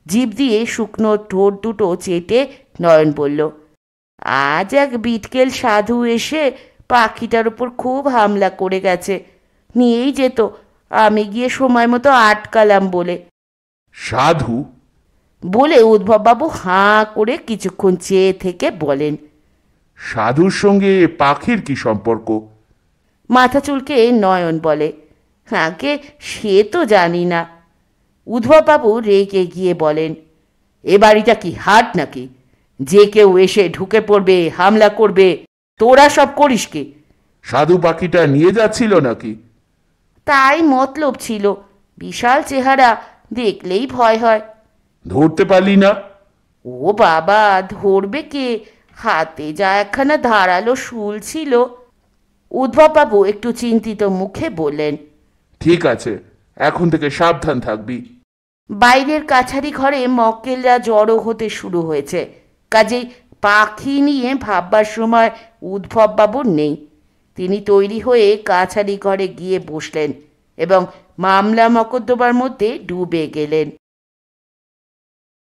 জিভ দিয়ে শুকনো ঠোঁট দুটো চেটে নয়ন বলল, আজ এক বিটকেল সাধু এসে পাখিটার উপর খুব হামলা করে গেছে। নিয়েই যেত, আমি গিয়ে সময় মতো আটকালাম বলে। সাধু? বলে উদ্ধববাবু হাঁ করে কিছুক্ষণ চেয়ে থেকে বলেন, সাধুর সঙ্গে পাখির কি সম্পর্ক? মাথা চুলকে নয়ন বলে, আগে সে তো জানি না। উদ্ধববাবু রেগে গিয়ে বলেন, এ বাড়িটা কি হাট নাকি? যে কেউ এসে ঢুকে পড়বে, হামলা করবে, তোরা সব করিস কি? সাধু পাখিটা নিয়ে যাচ্ছিল নাকি? তাই মতলব ছিল। বিশাল চেহারা, দেখলেই ভয় হয়। ধরতে পারলি না? ও বাবা, ধরবে কে? হাতে যা একখানা ধারালো শুল ছিল। উদ্ধববাবু একটু চিন্তিত মুখে বললেন, ঠিক আছে, এখন থেকে সাবধান থাকবি। বাইরের কাছারি ঘরে মক্কেলরা জড়ো হতে শুরু হয়েছে। কাজেই পাখি নিয়ে ভাববার সময় উদ্ধববাবুর নেই। তিনি তৈরি হয়ে কাছারি ঘরে গিয়ে বসলেন এবং মামলা মকদ্দমার মধ্যে ডুবে গেলেন।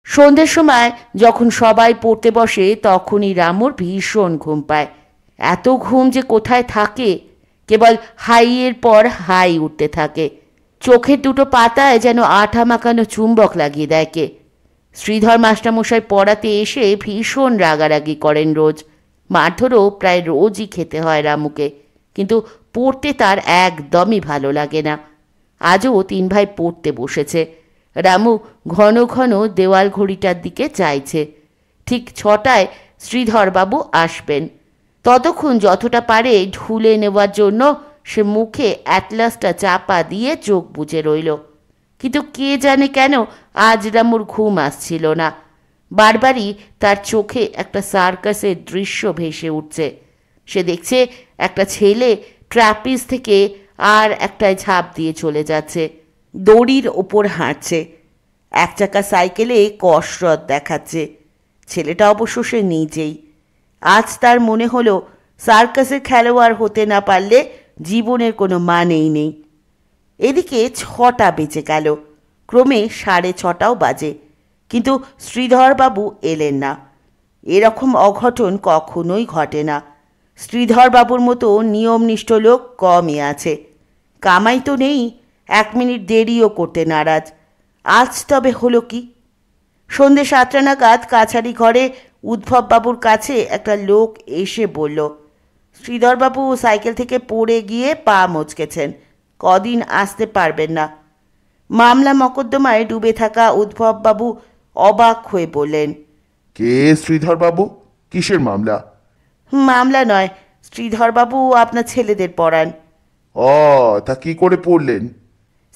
সন্ধ্যের সময় যখন সবাই পড়তে বসে তখনই রামুর ভীষণ ঘুম পায়। এত ঘুম যে কোথায় থাকে, কেবল হাইয়ের পর হাই উঠতে থাকে। চোখের দুটো পাতায় যেন আঠা মাখানো চুম্বক লাগিয়ে দেয় কে। শ্রীধর মাস্টারমশাই পড়াতে এসে ভীষণ রাগারাগি করেন রোজ। মারধরও প্রায় রোজই খেতে হয় রামুকে, কিন্তু পড়তে তার একদমই ভালো লাগে না। আজও তিন ভাই পড়তে বসেছে। রামু ঘন ঘন দেওয়াল ঘড়িটার দিকে চাইছে। ঠিক 6টায় শ্রীধরবাবু আসবেন। ততক্ষণ যতটা পারে ঢুলে নেওয়ার জন্য সে মুখে অ্যাটলাসটা চাপা দিয়ে চোখ বুজে রইল। কিন্তু কে জানে কেন আজ রামুর ঘুম আসছিল না। বারবারই তার চোখে একটা সার্কাসের দৃশ্য ভেসে উঠছে। সে দেখছে একটা ছেলে ট্র্যাপিজ থেকে আর একটায় ঝাঁপ দিয়ে চলে যাচ্ছে, দড়ির ওপর হাঁটছে, এক চাকা সাইকেলে কসরত দেখাচ্ছে। ছেলেটা অবশ্য সে নিজেই। আজ তার মনে হলো সার্কাসের খেলোয়াড় হতে না পারলে জীবনের কোনো মানেই নেই। এদিকে 6টা বেজে গেল, ক্রমে 6:30টাও বাজে, কিন্তু শ্রীধরবাবু এলেন না। এরকম অঘটন কখনোই ঘটে না। শ্রীধরবাবুর মতো নিয়মনিষ্ঠ লোক কমই আছে। কামাই তো নেই, 1 মিনিট দেরিও করতে নারাজ। আজ তবে হলো কি? সন্ধ্যে 7টা নাগাদ কাছারি ঘরে উদ্ধববাবুর কাছে একটা লোক এসে বলল, শ্রীধরবাবু সাইকেল থেকে পড়ে গিয়ে পা মচকেছেন, কদিন আসতে পারবেন না। মামলা মকদ্দমায় ডুবে থাকা উদ্ধববাবু অবাক হয়ে বললেন, কে শ্রীধর বাবু? কিসের মামলা? মামলা নয়, শ্রীধরবাবু আপনার ছেলেদের পড়ান। ও, তা কি করে পড়লেন?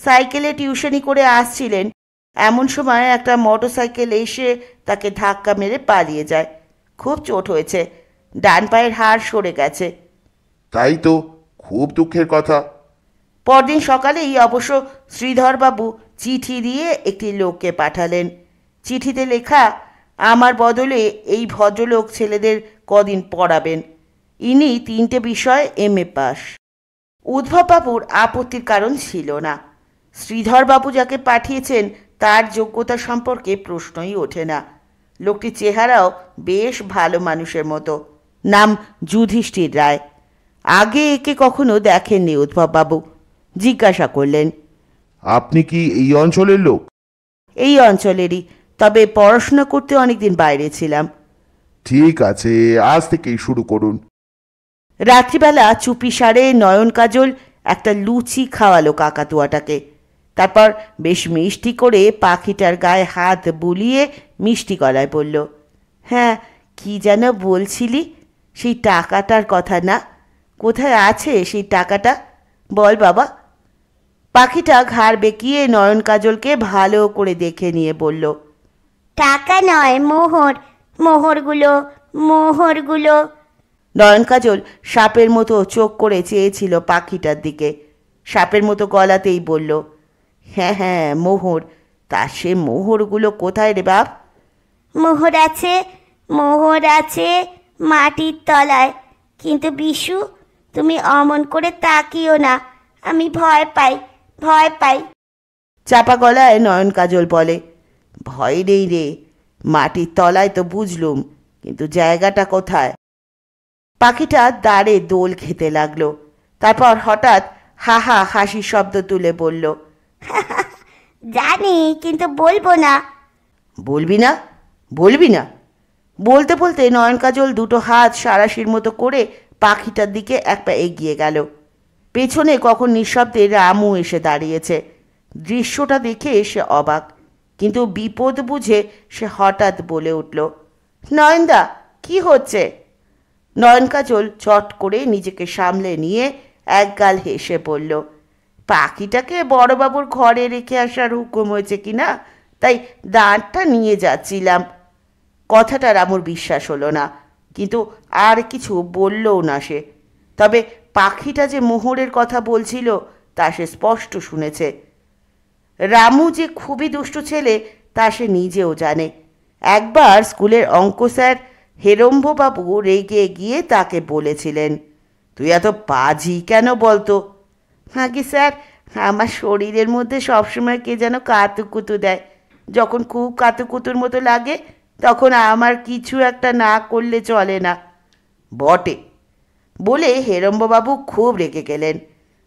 সাইকেলে টিউশনি করে আসছিলেন, এমন সময় একটা মোটরসাইকেল এসে তাকে ধাক্কা মেরে পালিয়ে যায়। খুব চোট হয়েছে, ডান পায়ের হাড় সরে গেছে। তাই তো, খুব দুঃখের কথা। পরদিন সকালেই অবশ্য শ্রীধরবাবু চিঠি দিয়ে একটি লোককে পাঠালেন। চিঠিতে লেখা, আমার বদলে এই ভদ্রলোক ছেলেদের কদিন পড়াবেন। ইনি 3টে বিষয় MA পাস। উদ্ধববাবুর আপত্তির কারণ ছিল না। শ্রীধরবাবু যাকে পাঠিয়েছেন তার যোগ্যতা সম্পর্কে প্রশ্নই ওঠে না। লোকটির চেহারাও বেশ ভালো মানুষের মতো। নাম যুধিষ্ঠির রায়। আগে একে কখনো দেখেননি উদ্ধববাবু। জিজ্ঞাসা করলেন, আপনি কি এই অঞ্চলের লোক? এই অঞ্চলেরই, তবে পড়াশোনা করতে অনেকদিন বাইরে ছিলাম। ঠিক আছে, আজ থেকেই শুরু করুন। রাত্রিবেলা চুপি সারে নয়ন কাজল একটা লুচি খাওয়ালো কাকাতুয়াটাকে। তারপর বেশ মিষ্টি করে পাখিটার গায়ে হাত বুলিয়ে মিষ্টি গলায় বলল, হ্যাঁ, কি যেন বলছিলি? সেই টাকাটার কথা না? কোথায় আছে সেই টাকাটা? বল বাবা। পাখিটা ঘাড় বেঁকিয়ে নয়ন কাজলকে ভালো করে দেখে নিয়ে বলল, টাকা নয়, মোহর, মোহরগুলো, মোহরগুলো। নয়ন কাজল সাপের মতো চোখ করে চেয়েছিল পাখিটার দিকে। সাপের মতো গলাতেই বলল, হ্যাঁ হ্যাঁ মোহর। তা সে মোহরগুলো কোথায় রে বাপ? মোহর আছে, মোহর আছে মাটির তলায়। কিন্তু বিশু, তুমি অমন করে তাকিও না, আমি ভয় পাই, ভয় পাই। চাপা গলায় নয়ন কাজল বলে, ভয় নেই রে, মাটির তলায় তো বুঝলুম, কিন্তু জায়গাটা কোথায়? পাখিটা দাঁড়ে দোল খেতে লাগলো। তারপর হঠাৎ হা হা হাসির শব্দ তুলে বলল, জানি, কিন্তু বলবো না। বলবি না? বলবি না? বলতে বলতে নয়ন কাজল দুটো হাত সারাশির মতো করে পাখিটার দিকে এক পা এগিয়ে গেল। পেছনে কখন নিঃশব্দে রামু এসে দাঁড়িয়েছে। দৃশ্যটা দেখে সে অবাক, কিন্তু বিপদ বুঝে সে হঠাৎ বলে উঠল, নয়নদা, কি হচ্ছে? নয়ন কাজল চট করে নিজেকে সামলে নিয়ে একগাল হেসে বলল, পাখিটাকে বড়বাবুর ঘরে রেখে আসার হুকুম হয়েছে কিনা, তাই দাঁড়টা নিয়ে যাচ্ছিলাম। কথাটা রামুর বিশ্বাস হলো না, কিন্তু আর কিছু বললও না সে। তবে পাখিটা যে মোহরের কথা বলছিল তা সে স্পষ্ট শুনেছে। রামু যে খুবই দুষ্টু ছেলে তা সে নিজেও জানে। একবার স্কুলের অঙ্ক স্যার হেরম্ববাবু রেগে গিয়ে তাকে বলেছিলেন, তুই এত পাজি কেন বলতো? আগে স্যার, আমার শরীরের মধ্যে সবসময় কে যেন কাতুকুতু দেয়। যখন খুব কাতুকুতুর মতো লাগে তখন আমার কিছু একটা না করলে চলে না। বটে বলে হেরম্ববাবু খুব রেগে গেলেন।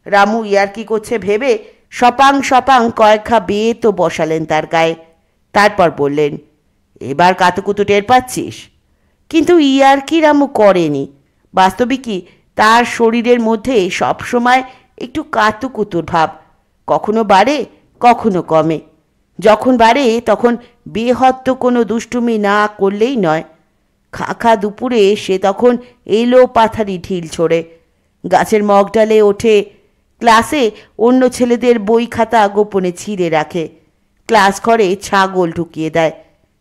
রামু ইয়ার্কি করছে ভেবে সপাং সপাং কয়েকখা বেয়ে তো বসালেন তার গায়ে। তারপর বললেন, এবার কাতুকুতু টের পাচ্ছিস? কিন্তু ইয়ার্কি রামু করেনি। বাস্তবিকই তার শরীরের মধ্যে সবসময় একটু কাতুকুতুর ভাব, কখনো বাড়ে কখনো কমে। যখন বাড়ে তখন বেহত্ত কোনো দুষ্টুমি না করলেই নয়। খাখা দুপুরে সে তখন এলো পাথারি ঢিল ছোড়ে, গাছের মগডালে ওঠে, ক্লাসে অন্য ছেলেদের বই খাতা গোপনে ছিঁড়ে রাখে, ক্লাস ঘরে ছাগল ঢুকিয়ে দেয়,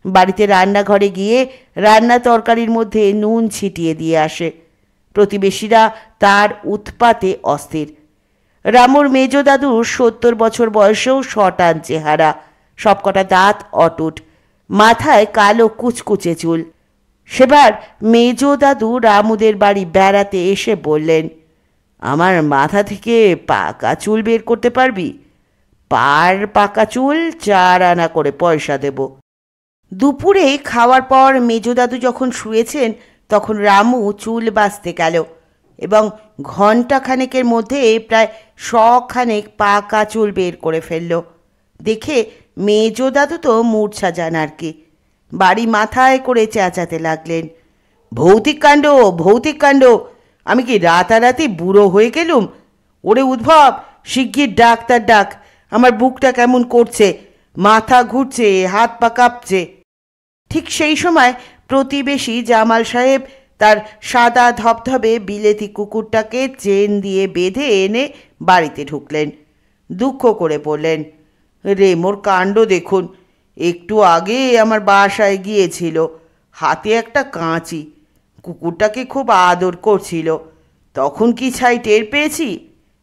বাড়িতে রান্নাঘরে গিয়ে রান্না তরকারির মধ্যে নুন ছিটিয়ে দিয়ে আসে। প্রতিবেশীরা তার উৎপাতে অস্থির। রামুর মেজ দাদুর 70 বছর বয়সেও শটান চেহারা, সবকটা দাঁত অটুট, মাথায় কালো কুচকুচে চুল। সেবার মেজ দাদু রামুদের বাড়ি বেড়াতে এসে বললেন, আমার মাথা থেকে পাকা চুল বের করতে পারবি? পার পাকা চুল 4 আনা করে পয়সা দেব। দুপুরে খাওয়ার পর মেজ দাদু যখন শুয়েছেন তখন রামু চুল বাঁচতে গেল এবং ঘণ্টাখানেকের মধ্যে প্রায় 100 খানেক পাকা চুল বের করে ফেলল। দেখে মেজ দাদু তো মূর্ছা যান আর কি। বাড়ি মাথায় করে চেঁচাতে লাগলেন, ভৌতিক কাণ্ড, ভৌতিক কাণ্ড! আমি কি রাতারাতি বুড়ো হয়ে গেলুম? ওরে উদ্ভব, শিগগির ডাক্তার ডাক, আমার বুকটা কেমন করছে, মাথা ঘুরছে, হাত পা কাঁপছে। ঠিক সেই সময় প্রতিবেশী জামাল সাহেব তার সাদা ধবধবে বিলেতি কুকুরটাকে চেন দিয়ে বেঁধে এনে বাড়িতে ঢুকলেন। দুঃখ করে বললেন, রেমোর কাণ্ড দেখুন, একটু আগে আমার বাসায় গিয়েছিল, হাতে একটা কাঁচি, কুকুরটাকে খুব আদর করছিল, তখন কি ছাই টের পেয়েছি,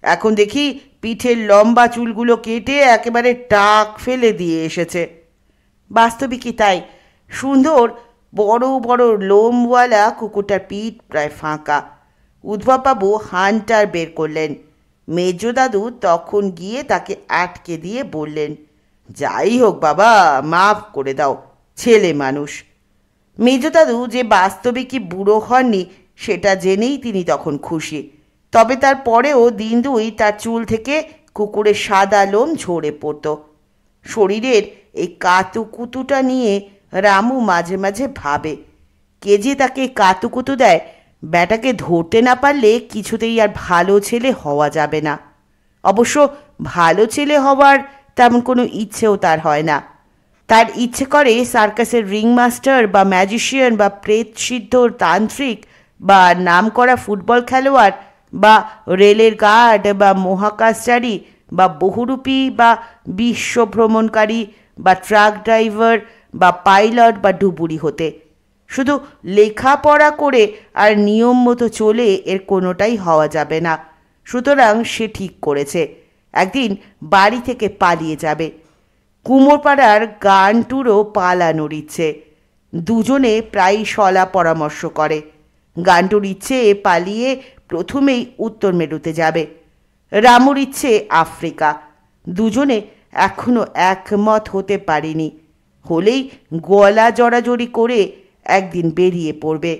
এখন দেখি পিঠের লম্বা চুলগুলো কেটে একেবারে টাক ফেলে দিয়ে এসেছে। বাস্তবিকই তাই, সুন্দর বড় বড় লোমওয়ালা কুকুরটার পিঠ প্রায় ফাঁকা। উদ্ভববাবু হান্টার বের করলেন। মেজ দাদু তখন গিয়ে তাকে আটকে দিয়ে বললেন, যাই হোক বাবা, মাফ করে দাও, ছেলে মানুষ। মেজ দাদু যে বাস্তবিকই বুড়ো হননি সেটা জেনেই তিনি তখন খুশি। তবে তার পরেও দিন দুই তার চুল থেকে কুকুরের সাদা লোম ঝরে পড়ত। শরীরের এই কাতুকুতুটা নিয়ে রামু মাঝে মাঝে ভাবে, কে যে তাকে কাতুকুতু দেয়, ব্যাটাকে ধরতে না পারলে কিছুতেই আর ভালো ছেলে হওয়া যাবে না। অবশ্য ভালো ছেলে হওয়ার তেমন কোনো ইচ্ছেও তার হয় না। তার ইচ্ছে করে সার্কাসের রিংমাস্টার বা ম্যাজিশিয়ান বা প্রেত সিদ্ধ তান্ত্রিক বা নামকরা ফুটবল খেলোয়াড় বা রেলের গার্ড বা মহাকাশচারী বা বহুরূপী বা বিশ্ব ভ্রমণকারী বা ট্রাক ড্রাইভার বা পাইলট বা ডুবুরি হতে। শুধু লেখাপড়া করে আর নিয়ম মতো চলে এর কোনোটাই হওয়া যাবে না। সুতরাং সে ঠিক করেছে একদিন বাড়ি থেকে পালিয়ে যাবে। কুমোরপাড়ার গানটুরও পালানোর ইচ্ছে। দুজনে প্রায় সলা পরামর্শ করে। গানটুর ইচ্ছে পালিয়ে প্রথমেই উত্তর মেরুতে যাবে, রামুর ইচ্ছে আফ্রিকা। দুজনে এখনো একমত হতে পারেনি, হলেই গলা জড়াজড়ি করে একদিন বেরিয়ে পড়বে।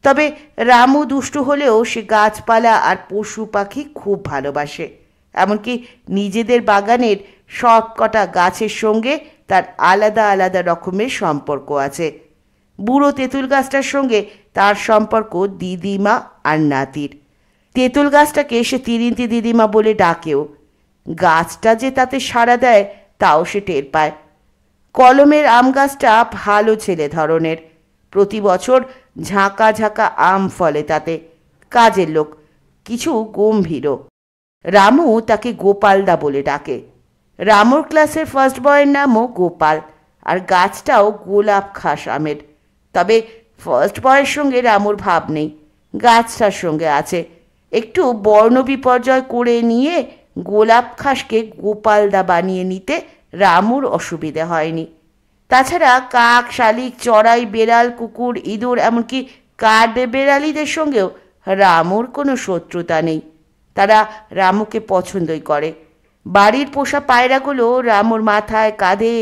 তবে রামু দুষ্টু হলেও সে গাছপালা আর পশু পাখি খুব ভালোবাসে। এমনকি নিজেদের বাগানের সব কটা গাছের সঙ্গে তার আলাদা আলাদা রকমের সম্পর্ক আছে। বুড়ো তেঁতুল গাছটার সঙ্গে তার সম্পর্ক দিদিমা আর নাতির। তেঁতুল গাছটাকে সে তিরিন্তি দিদিমা বলে ডাকেও। গাছটা যে তাতে সাড়া দেয় তাও সে টের পায়। কলমের আম গাছটা ভালো ছেলে ধরনের, প্রতি বছর ঝাঁকা ঝাঁকা আম ফলে তাতে। কাজের লোক, কিছু গম্ভীরও। রামু তাকে গোপালদা বলে ডাকে। রামুর ক্লাসের ফার্স্ট বয়ের নামও গোপাল, আর গাছটাও গোলাপ খাস আমের। তবে ফার্স্ট বয়ের সঙ্গে রামুর ভাব নেই, গাছটার সঙ্গে আছে। একটু বর্ণ বিপর্যয় করে নিয়ে গোলাপ খাসকে গোপালদা বানিয়ে নিতে রামুর অসুবিধে হয়নি। তাছাড়া কাক, শালিক, চড়াই, বেড়াল, কুকুর, ইঁদুর, এমনকি কাঠ বেড়ালিদের সঙ্গেও রামুর কোনো শত্রুতা নেই। তারা রামুকে পছন্দই করে। বাড়ির পোষা পায়রাগুলো রামুর মাথায় কাঁধে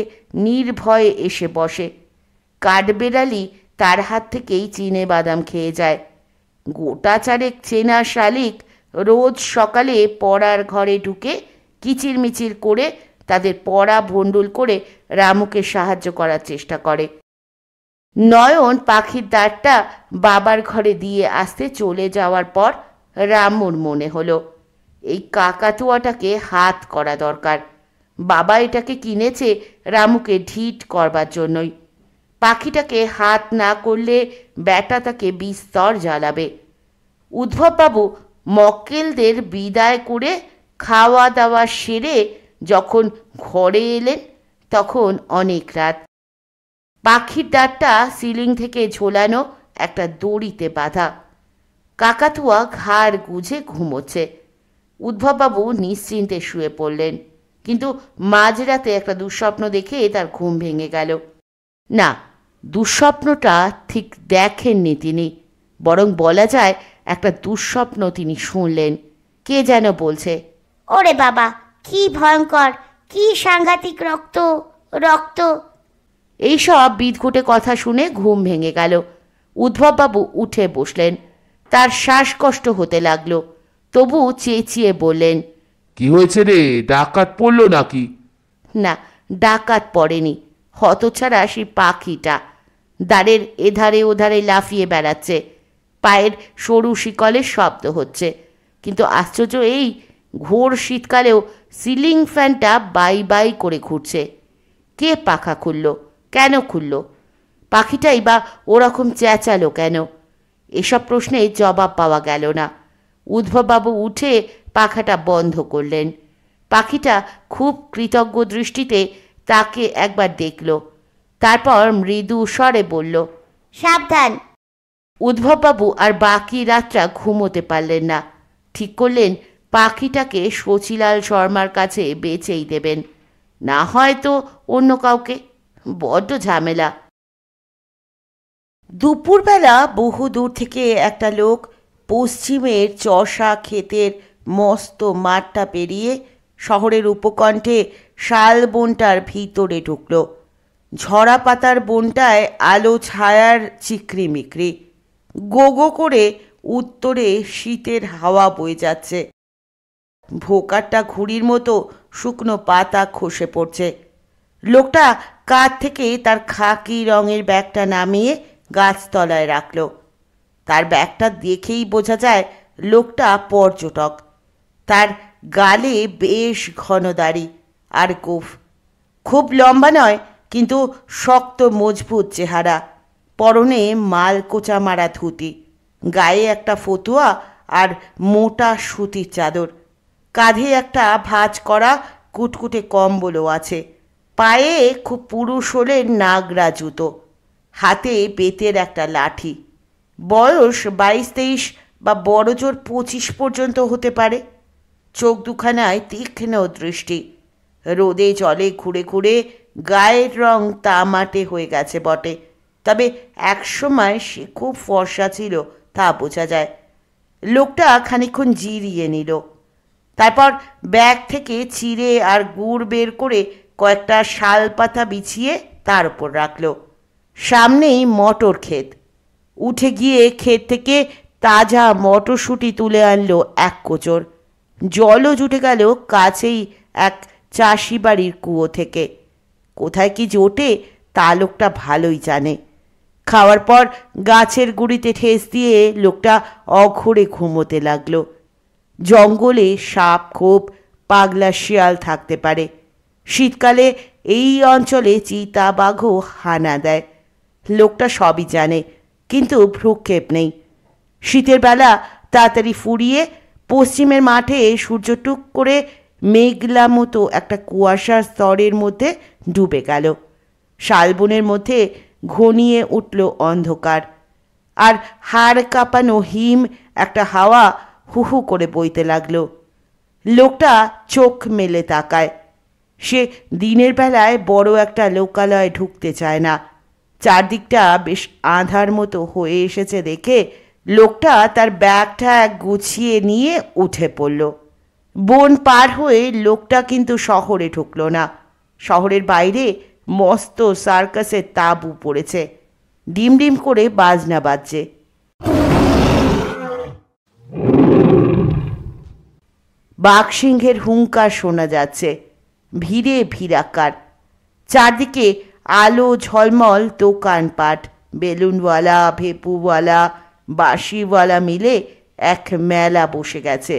নির্ভয়ে এসে বসে। কাঠবেড়ালি তার হাত থেকেই চিনে বাদাম খেয়ে যায়। গোটা চারেক চেনা শালিক রোজ সকালে পড়ার ঘরে ঢুকে কিচিরমিচির করে তাদের পড়া ভণ্ডুল করে রামুকে সাহায্য করার চেষ্টা করে। নয়ন পাখির দাঁড়টা বাবার ঘরে দিয়ে আসতে চলে যাওয়ার পর রামুর মনে হলো এই কাকাতুয়াটাকে হাত করা দরকার। বাবা এটাকে কিনেছে রামুকে ঢিট করবার জন্যই। পাখিটাকে হাত না করলে ব্যাটা তাকে বিস্তর জ্বালাবে। উদ্ধববাবু মক্কেলদের বিদায় করে খাওয়া দাওয়া সেরে যখন ঘরে এলেন তখন অনেক রাত। পাখির দাঁতটা সিলিং থেকে ঝোলানো একটা দড়িতে বাঁধা। কাকাতুয়া ঘাড় গুজে ঘুমোচ্ছে। উদ্ধববাবু নিশ্চিন্তে শুয়ে পড়লেন, কিন্তু মাঝরাতে একটা দুঃস্বপ্ন দেখে তার ঘুম ভেঙে গেল। না, দুঃস্বপ্নটা ঠিক দেখেননি তিনি, বরং বলা যায় একটা দুঃস্বপ্ন তিনি শুনলেন। কে যেন বলছে, ওরে বাবা, কি ভয়ঙ্কর, কি সাংঘাতিক রক্ত রক্ত। এইসব বিদঘুটে কথা শুনে ঘুম ভেঙে গেল। উদ্ধববাবু উঠে বসলেন। তার শ্বাসকষ্ট হতে লাগলো, তবু চেঁচিয়ে বললেন, কি হয়েছে রে, ডাকাত পড়লো নাকি? না, ডাকাত পড়েনি, হতছাড়া সেই পাখিটা দ্বারের এধারে ওধারে লাফিয়ে বেড়াচ্ছে। পায়ের সরু শিকলের শব্দ হচ্ছে। কিন্তু আশ্চর্য এই, ঘোর শীতকালেও সিলিং ফ্যানটা বাই বাই করে ঘুরছে। কে পাখা খুলল, কেন খুলল? পাখিটাই বা ওরকম চেঁচালো কেন? এসব প্রশ্নে জবাব পাওয়া গেল না। উদ্ধববাবু উঠে পাখাটা বন্ধ করলেন। পাখিটা খুব কৃতজ্ঞ দৃষ্টিতে তাকে একবার দেখল, তারপর মৃদু স্বরে বলল, সাবধান। উদ্ধববাবু আর বাকি রাতটা ঘুমোতে পারলেন না। ঠিক করলেন পাখিটাকে শচীলাল শর্মার কাছে বেচেই দেবেন, না হয়তো অন্য কাউকে। বড্ড ঝামেলা। দুপুরবেলা বহু দূর থেকে একটা লোক পশ্চিমের চষা ক্ষেতের মস্ত মাঠটা পেরিয়ে শহরের উপকণ্ঠে শাল বনটার ভিতরে ঢুকল। ঝরা পাতার বনটায় আলো ছায়ার চিকরিমিকরি। গোগো করে উত্তরে শীতের হাওয়া বয়ে যাচ্ছে। ভোকারটা ঘুড়ির মতো শুকনো পাতা খসে পড়ছে। লোকটা কাঁধ থেকে তার খাকি রঙের ব্যাগটা নামিয়ে গাছতলায় রাখল। তার ব্যাগটা দেখেই বোঝা যায় লোকটা পর্যটক। তার গালে বেশ ঘন দাড়ি আর গোঁফ। খুব লম্বা নয়, কিন্তু শক্ত মজবুত চেহারা। পরনে মালকোচা মারা ধুতি, গায়ে একটা ফতুয়া আর মোটা সুতির চাদর। কাঁধে একটা ভাঁজ করা কুটকুটে কম্বলও আছে। পায়ে খুব পুরুষ হলে নাগরা জুতো, হাতে বেতের একটা লাঠি। বয়স 22-23 বা বড় জোর 25 পর্যন্ত হতে পারে। চোখ দুখানায় তীক্ষ্ণ দৃষ্টি। রোদে জলে ঘুরে ঘুরে গায়ের রং তামাটে হয়ে গেছে বটে, তবে একসময় সে খুব ফর্সা ছিল তা বোঝা যায়। লোকটা খানিকক্ষণ জিরিয়ে নিল, তারপর ব্যাগ থেকে চিড়ে আর গুড় বের করে কয়েকটা শাল পাতা বিছিয়ে তার উপর রাখল। সামনেই মটর ক্ষেত। উঠে গিয়ে ক্ষেত থেকে তাজা মটরশুঁটি তুলে আনলো এক কোচর। জলও জুটে গেল কাছেই এক চাষি বাড়ির কুয়ো থেকে। কোথায় কি জোটে তা লোকটা ভালোই জানে। খাওয়ার পর গাছের গুঁড়িতে ঠেস দিয়ে লোকটা অঘরে ঘুমোতে লাগলো। জঙ্গলে সাপ, খোপ, পাগলা শিয়াল থাকতে পারে। শীতকালে এই অঞ্চলে চিতা বাঘও হানা দেয়। লোকটা সবই জানে, কিন্তু ভ্রুক্ষেপ নেই। শীতের বেলা তাড়াতাড়ি ফুরিয়ে পশ্চিমের মাঠে সূর্য টুক করে মেঘলা মতো একটা কুয়াশার স্তরের মধ্যে ডুবে গেল। শালবনের মধ্যে ঘনিয়ে উঠল অন্ধকার, আর হাড় কাঁপানো হিম একটা হাওয়া হু হু করে বইতে লাগলো। লোকটা চোখ মেলে তাকায়। সে দিনের বেলায় বড় একটা লোকালয়ে ঢুকতে চায় না। চারদিকটা বেশ আঁধার মতো হয়ে এসেছে দেখে লোকটা তার ব্যাগটা গুছিয়ে নিয়ে উঠে পড়ল। বন পার হয়ে লোকটা কিন্তু শহরে ঢুকল না। শহরের বাইরে মস্ত সার্কাসের তাঁবু পড়েছে, ডিম ডিম করে বাজনা বাজছে। বাঘসিংহের হুঙ্কার শোনা যাচ্ছে, ভিড়ে ভিড়াকার। চারদিকে আলো ঝলমল দোকানপাট, বেলুনওয়ালা, ভেপুওয়ালা, বাঁশিওয়ালা মিলে এক মেলা বসে গেছে।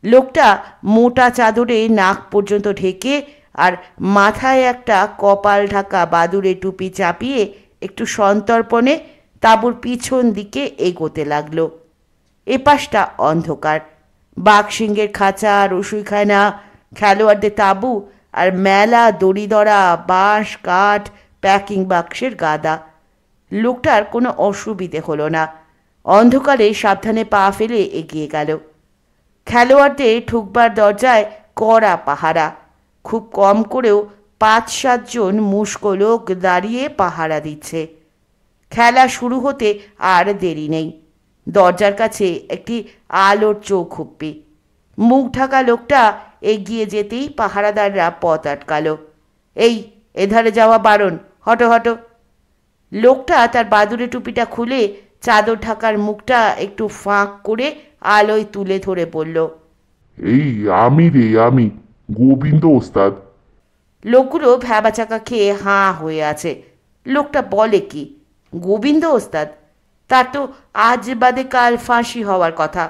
লোকটা মোটা চাদরে নাক পর্যন্ত ঢেকে আর মাথায় একটা কপাল ঢাকা বাদুড়ে টুপি চাপিয়ে একটু সন্তর্পণে তাঁবুর পিছন দিকে এগোতে লাগলো। এপাশটা অন্ধকার। বাঘসিংহের খাঁচা, রসুইখানা, খেলোয়াড়দের তাঁবু আর মেলা দড়িদড়া বাঁশ, কাঠ, প্যাকিং বাক্সের গাদা। লোকটার কোনো অসুবিধে হলো না। অন্ধকারে সাবধানে পা ফেলে এগিয়ে গেল। খেলোয়াড়দের ঢুকবার দরজায় কড়া পাহারা। খুব কম করেও 5-7 জন মুষ্কো লোক দাঁড়িয়ে পাহারা দিচ্ছে। খেলা শুরু হতে আর দেরি নেই। দরজার কাছে একটি আলোর চৌখুপ্পি। মুখ ঢাকা লোকটা এগিয়ে যেতেই পাহারাদাররা পথ আটকালো। এই, এধারে যাওয়া বারণ, হটো হটো। লোকটা তার বাদুড়ে টুপিটা খুলে চাদর ঢাকার মুখটা একটু ফাঁক করে আলোয় তুলে ধরে বলল, এই আমি রে, আমি গোবিন্দ ওস্তাদ। লোকগুলো ভ্যাবাচাকা খেয়ে হাঁ হয়ে আছে। লোকটা বলে কি, গোবিন্দ ওস্তাদ? তার তো আজ বাদে কাল ফাঁসি হওয়ার কথা।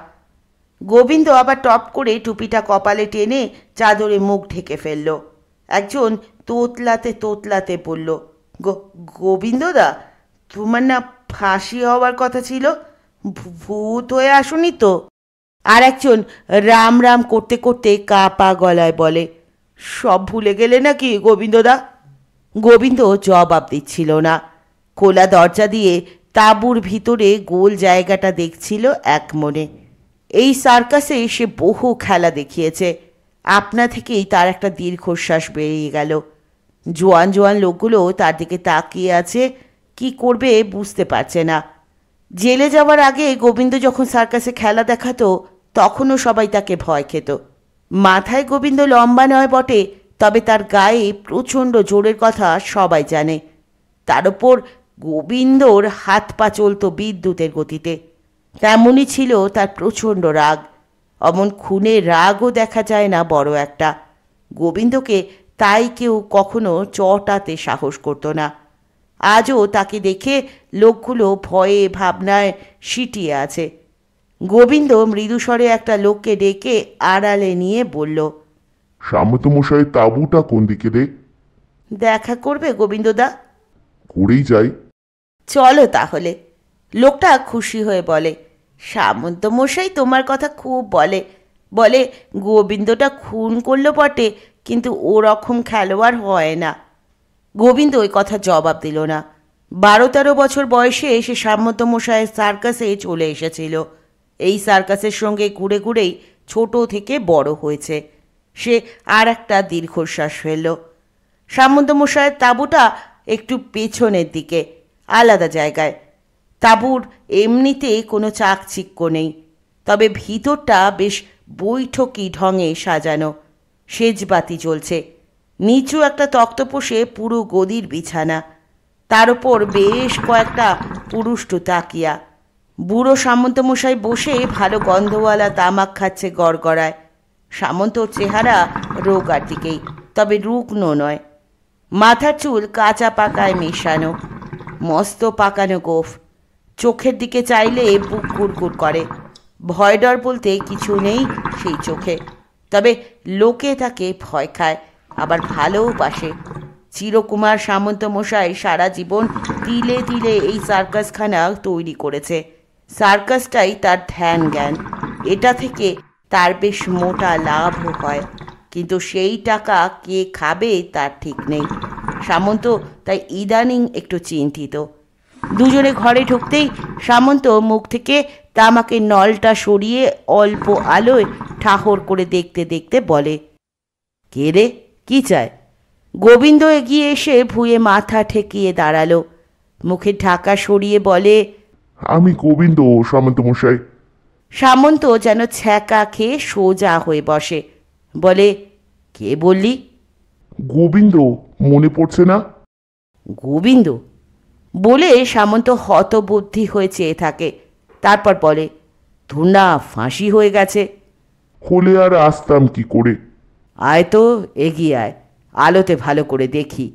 গোবিন্দ আবার টপ করে টুপিটা কপালে টেনে চাদরে মুখ ঢেকে ফেলল। একজন তোতলাতে তোতলাতে বলল, গোবিন্দদা, তোমার না ফাঁসি হওয়ার কথা ছিল? ভূত হয়ে আসুনি তো? আর একজন রাম রাম করতে করতে কাঁপা গলায় বলে, সব ভুলে গেলে নাকি গোবিন্দদা? গোবিন্দ জবাব দিচ্ছিল না। খোলা দরজা দিয়ে তাঁবুর ভিতরে গোল জায়গাটা দেখছিল এক মনে। এই সার্কাসে সে বহু খেলা দেখিয়েছে। আপনা থেকেই তার একটা দীর্ঘশ্বাস বেরিয়ে গেল। জোয়ান জোয়ান লোকগুলো তার দিকে তাকিয়ে আছে, কি করবে বুঝতে পারছে না। জেলে যাওয়ার আগে গোবিন্দ যখন সার্কাসে খেলা দেখাতো তখনও সবাই তাকে ভয় খেত। মাথায় গোবিন্দ লম্বা নয় বটে, তবে তার গায়ে প্রচণ্ড জোরের কথা সবাই জানে। তার ওপর গোবিন্দর হাত পা চলত বিদ্যুতের গতিতে। তেমনই ছিল তার প্রচণ্ড রাগ। অমন খুনের রাগও দেখা যায় না বড় একটা। গোবিন্দকে তাই কেউ কখনো চটাতে সাহস করত না। আজও তাকে দেখে লোকগুলো ভয়ে ভাবনায় সিটিয়ে আছে। গোবিন্দ মৃদুস্বরে একটা লোককে ডেকে আড়ালে নিয়ে বলল, সামন্তমশাই তাঁবুটা কোন দিকে রে? দেখা করবে গোবিন্দদা? করেই যাই। চলো তাহলে। লোকটা খুশি হয়ে বলে, সামন্তমশাই তোমার কথা খুব বলে, বলে গোবিন্দটা খুন করলো বটে, কিন্তু ওরকম খেলোয়াড় হয় না। গোবিন্দ ওই কথা জবাব দিল না। 12-13 বছর বয়সে সে সামন্ত মশাইয়ের সার্কাসে চলে এসেছিল। এই সার্কাসের সঙ্গে ঘুরে ঘুরেই ছোট থেকে বড় হয়েছে। সে আর একটা দীর্ঘশ্বাস ফেলল। সামন্ত মশাইয়ের তাঁবুটা একটু পেছনের দিকে, আলাদা জায়গায়। তাঁবুর এমনিতে কোনো চাকচিক্য নেই, তবে ভিতরটা বেশ বৈঠকি ঢঙে সাজানো। সেজবাতি জ্বলছে। নিচু একটা তক্তপোষে পুরো গদির বিছানা, তার ওপর বেশ কয়েকটা পুরুষ্ট তাকিয়া। বুড়ো সামন্তমশাই বসে ভালো গন্ধওয়ালা তামাক খাচ্ছে গড়গড়ায়। সামন্তর চেহারা রোগার দিকেই, তবে রুগ্ন নয়। মাথার চুল কাঁচা পাকায় মেশানো, মস্ত পাকানো গোঁফ। চোখের দিকে চাইলে বুক গুড়গুড় করে। ভয় ডর বলতে কিছু নেই সেই চোখে, তবে লোকে তাকে ভয় খায়, আবার ভালোবাসে। চিরকুমার সামন্ত মশাই সারা জীবন তিলে তিলে এই সার্কাসখানা তৈরি করেছে। সার্কাসটাই তার ধ্যান জ্ঞান। এটা থেকে তার বেশ মোটা লাভও হয়, কিন্তু সেই টাকা কে খাবে তার ঠিক নেই। সামন্ত তাই ইদানিং একটু চিন্তিত। দুজনে ঘরে ঢুকতেই সামন্ত মুখ থেকে তামাকের নলটা সরিয়ে অল্প আলোয় ঠাহর করে দেখতে দেখতে বলে, কে রে, কি চায়? গোবিন্দ এগিয়ে এসে ভুঁয়ে মাথা ঠেকিয়ে দাঁড়ালো। মুখের ঢাকা সরিয়ে বলে, আমি গোবিন্দ সামন্তমশাই। সামন্ত যেন ছ্যাঁকা খেয়ে সোজা হয়ে বসে। বলে, কে বললি? গোবিন্দ, মনে পড়ছে না? গোবিন্দ বলে সামন্ত হতবুদ্ধি হয়ে চেয়ে থাকে। তারপর বলে, ধুনা ফাঁসি হয়ে গেছে। হলে আর আসতাম কি করে? আয় তো, এগিয়ে আয়, আলোতে ভালো করে দেখি।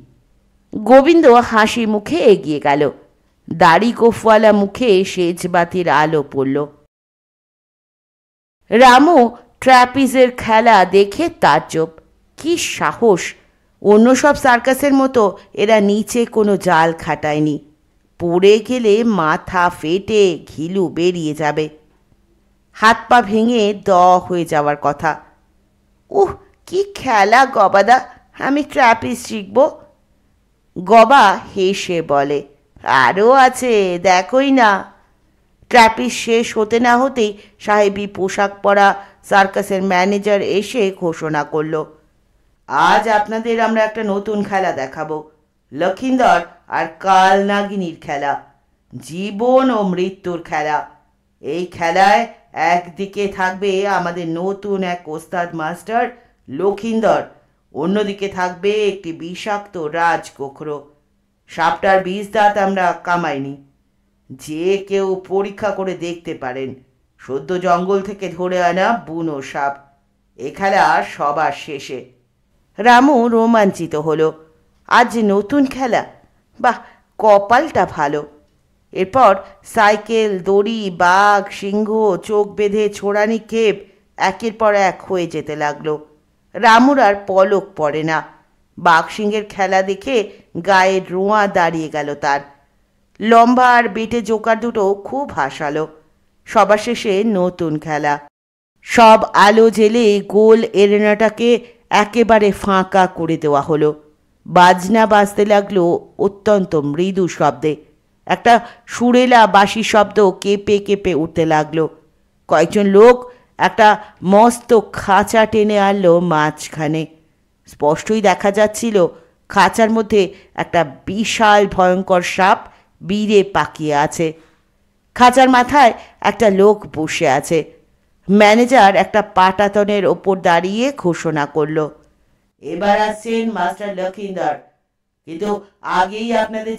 গোবিন্দ হাসি মুখে এগিয়ে গেল। দাড়ি গোফওয়ালা মুখে সেজবাতির আলো পড়ল। রামু ট্র্যাপিজের খেলা দেখে তাজ্জব। কি সাহস! অন্য সব সার্কাসের মতো এরা নিচে কোনো জাল খাটায়নি। পড়ে গেলে মাথা ফেটে ঘিলু বেরিয়ে যাবে, হাত পা ভেঙে দ হয়ে যাওয়ার কথা। উহ, কি খেলা গবাদা, আমি ট্র্যাপিজ শিখব। গবা হেসে বলে, আরও আছে, দেখোই না। ট্র্যাপিজ শেষ হতে না হতেই সাহেবী পোশাক পরা সার্কাসের ম্যানেজার এসে ঘোষণা করল, আজ আপনাদের আমরা একটা নতুন খেলা দেখাবো। লক্ষিন্দর আর কাল নাগিনীর খেলা, জীবন ও মৃত্যুর খেলা। এই খেলায় একদিকে থাকবে আমাদের নতুন এক ওস্তাদ মাস্টার লক্ষিন্দর, অন্যদিকে থাকবে একটি বিষাক্ত রাজকোখরো। সাপটার বিষ দাঁত আমরা কামাইনি, যে কেউ পরীক্ষা করে দেখতে পারেন। সদ্য জঙ্গল থেকে ধরে আনা বুনো সাপ। এ খেলা সবার শেষে। রামু রোমাঞ্চিত হলো। আজ যে নতুন খেলা, বাহ, কপালটা ভালো। এরপর সাইকেল, দড়ি, বাঘ, সিংহ, চোখ বেঁধে ছোড়ানি ক্ষেপ একের পর এক হয়ে যেতে লাগলো। রামুর আর পলক পড়ে না। বাঘ সিংহের খেলা দেখে গায়ের রোঁয়া দাঁড়িয়ে গেল তার। লম্বা আর বেটে জোকার দুটো খুব হাসালো। সবার শেষে নতুন খেলা। সব আলো জেলে গোল এরেনাটাকে একেবারে ফাঁকা করে দেওয়া হলো। বাজনা বাজতে লাগলো অত্যন্ত মৃদু শব্দে। একটা সুরেলা বাঁশি শব্দ কেঁপে কেঁপে উঠতে লাগলো। কয়েকজন লোক একটা মস্ত খাঁচা টেনে আনলো মাঝখানে। স্পষ্টই দেখা যাচ্ছিল খাঁচার মধ্যে একটা বিশাল ভয়ঙ্কর সাপ বীরে পাকিয়ে আছে। খাঁচার মাথায় একটা লোক বসে আছে। ম্যানেজার একটা পাটাতনের ওপর দাঁড়িয়ে ঘোষণা করল, এবার আসছেন মাস্টার লক্ষিন্দর। কিন্তু আগেই আপনাদের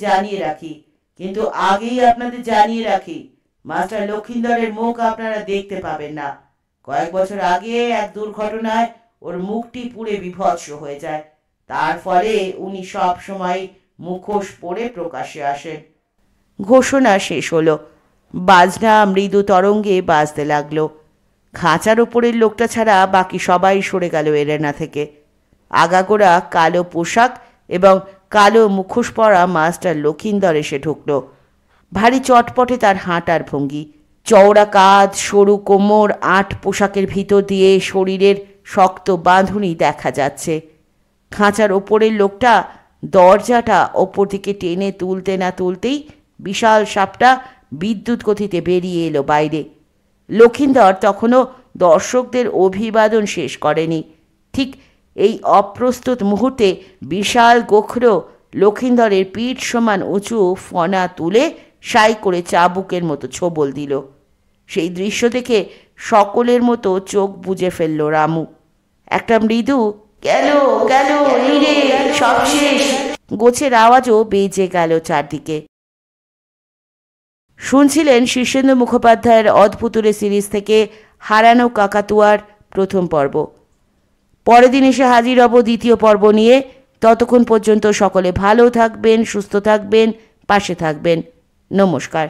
জানিয়ে রাখি মাস্টার লক্ষিন্দরের মুখ আপনারা দেখতে পাবেন না। কয়েক বছর আগে এক দুর্ঘটনায় ওর মুখটি পুড়ে বিভৎস হয়ে যায়। তার ফলে উনি সব সময় মুখোশ পরে প্রকাশ্যে আসেন। ঘোষণা শেষ হলো। বাজনা মৃদু তরঙ্গে বাজতে লাগলো। খাঁচার ওপরের লোকটা ছাড়া বাকি সবাই সরে গেল এরেনা থেকে। আগাগোড়া কালো পোশাক এবং কালো মুখোশ পরা মাস্টার লক্ষিন্দর এসে ঢুকল। ভারী চটপটে তার হাঁটার ভঙ্গি, চওড়া কাঁধ, সরু কোমর, আট পোশাকের ভিতর দিয়ে শরীরের শক্ত বাঁধুনি দেখা যাচ্ছে। খাঁচার ওপরের লোকটা দরজাটা ওপর দিকে টেনে তুলতে না তুলতেই বিশাল সাপটা বিদ্যুৎ গতিতে বেরিয়ে এলো বাইরে। লক্ষিন্দর তখনও দর্শকদের অভিবাদন শেষ করেনি। ঠিক এই অপ্রস্তুত মুহূর্তে বিশাল গোখরো লক্ষিন্দরের পিঠ সমান উঁচু ফনা তুলে সাই করে চাবুকের মতো ছোবল দিল। সেই দৃশ্য দেখে সকলের মতো চোখ বুজে ফেলল রামু। একটা মৃদু গেল গেল এই রে সব শেষ গোছের আওয়াজও বেজে গেল চারদিকে। শুনছিলেন শীর্ষেন্দু মুখোপাধ্যায়ের অদ্ভুতুরে সিরিজ থেকে হারানো কাকাতুয়ার প্রথম পর্ব। পরের দিন এসে হাজির হব দ্বিতীয় পর্ব নিয়ে। ততক্ষণ পর্যন্ত সকলে ভালো থাকবেন, সুস্থ থাকবেন, পাশে থাকবেন। নমস্কার।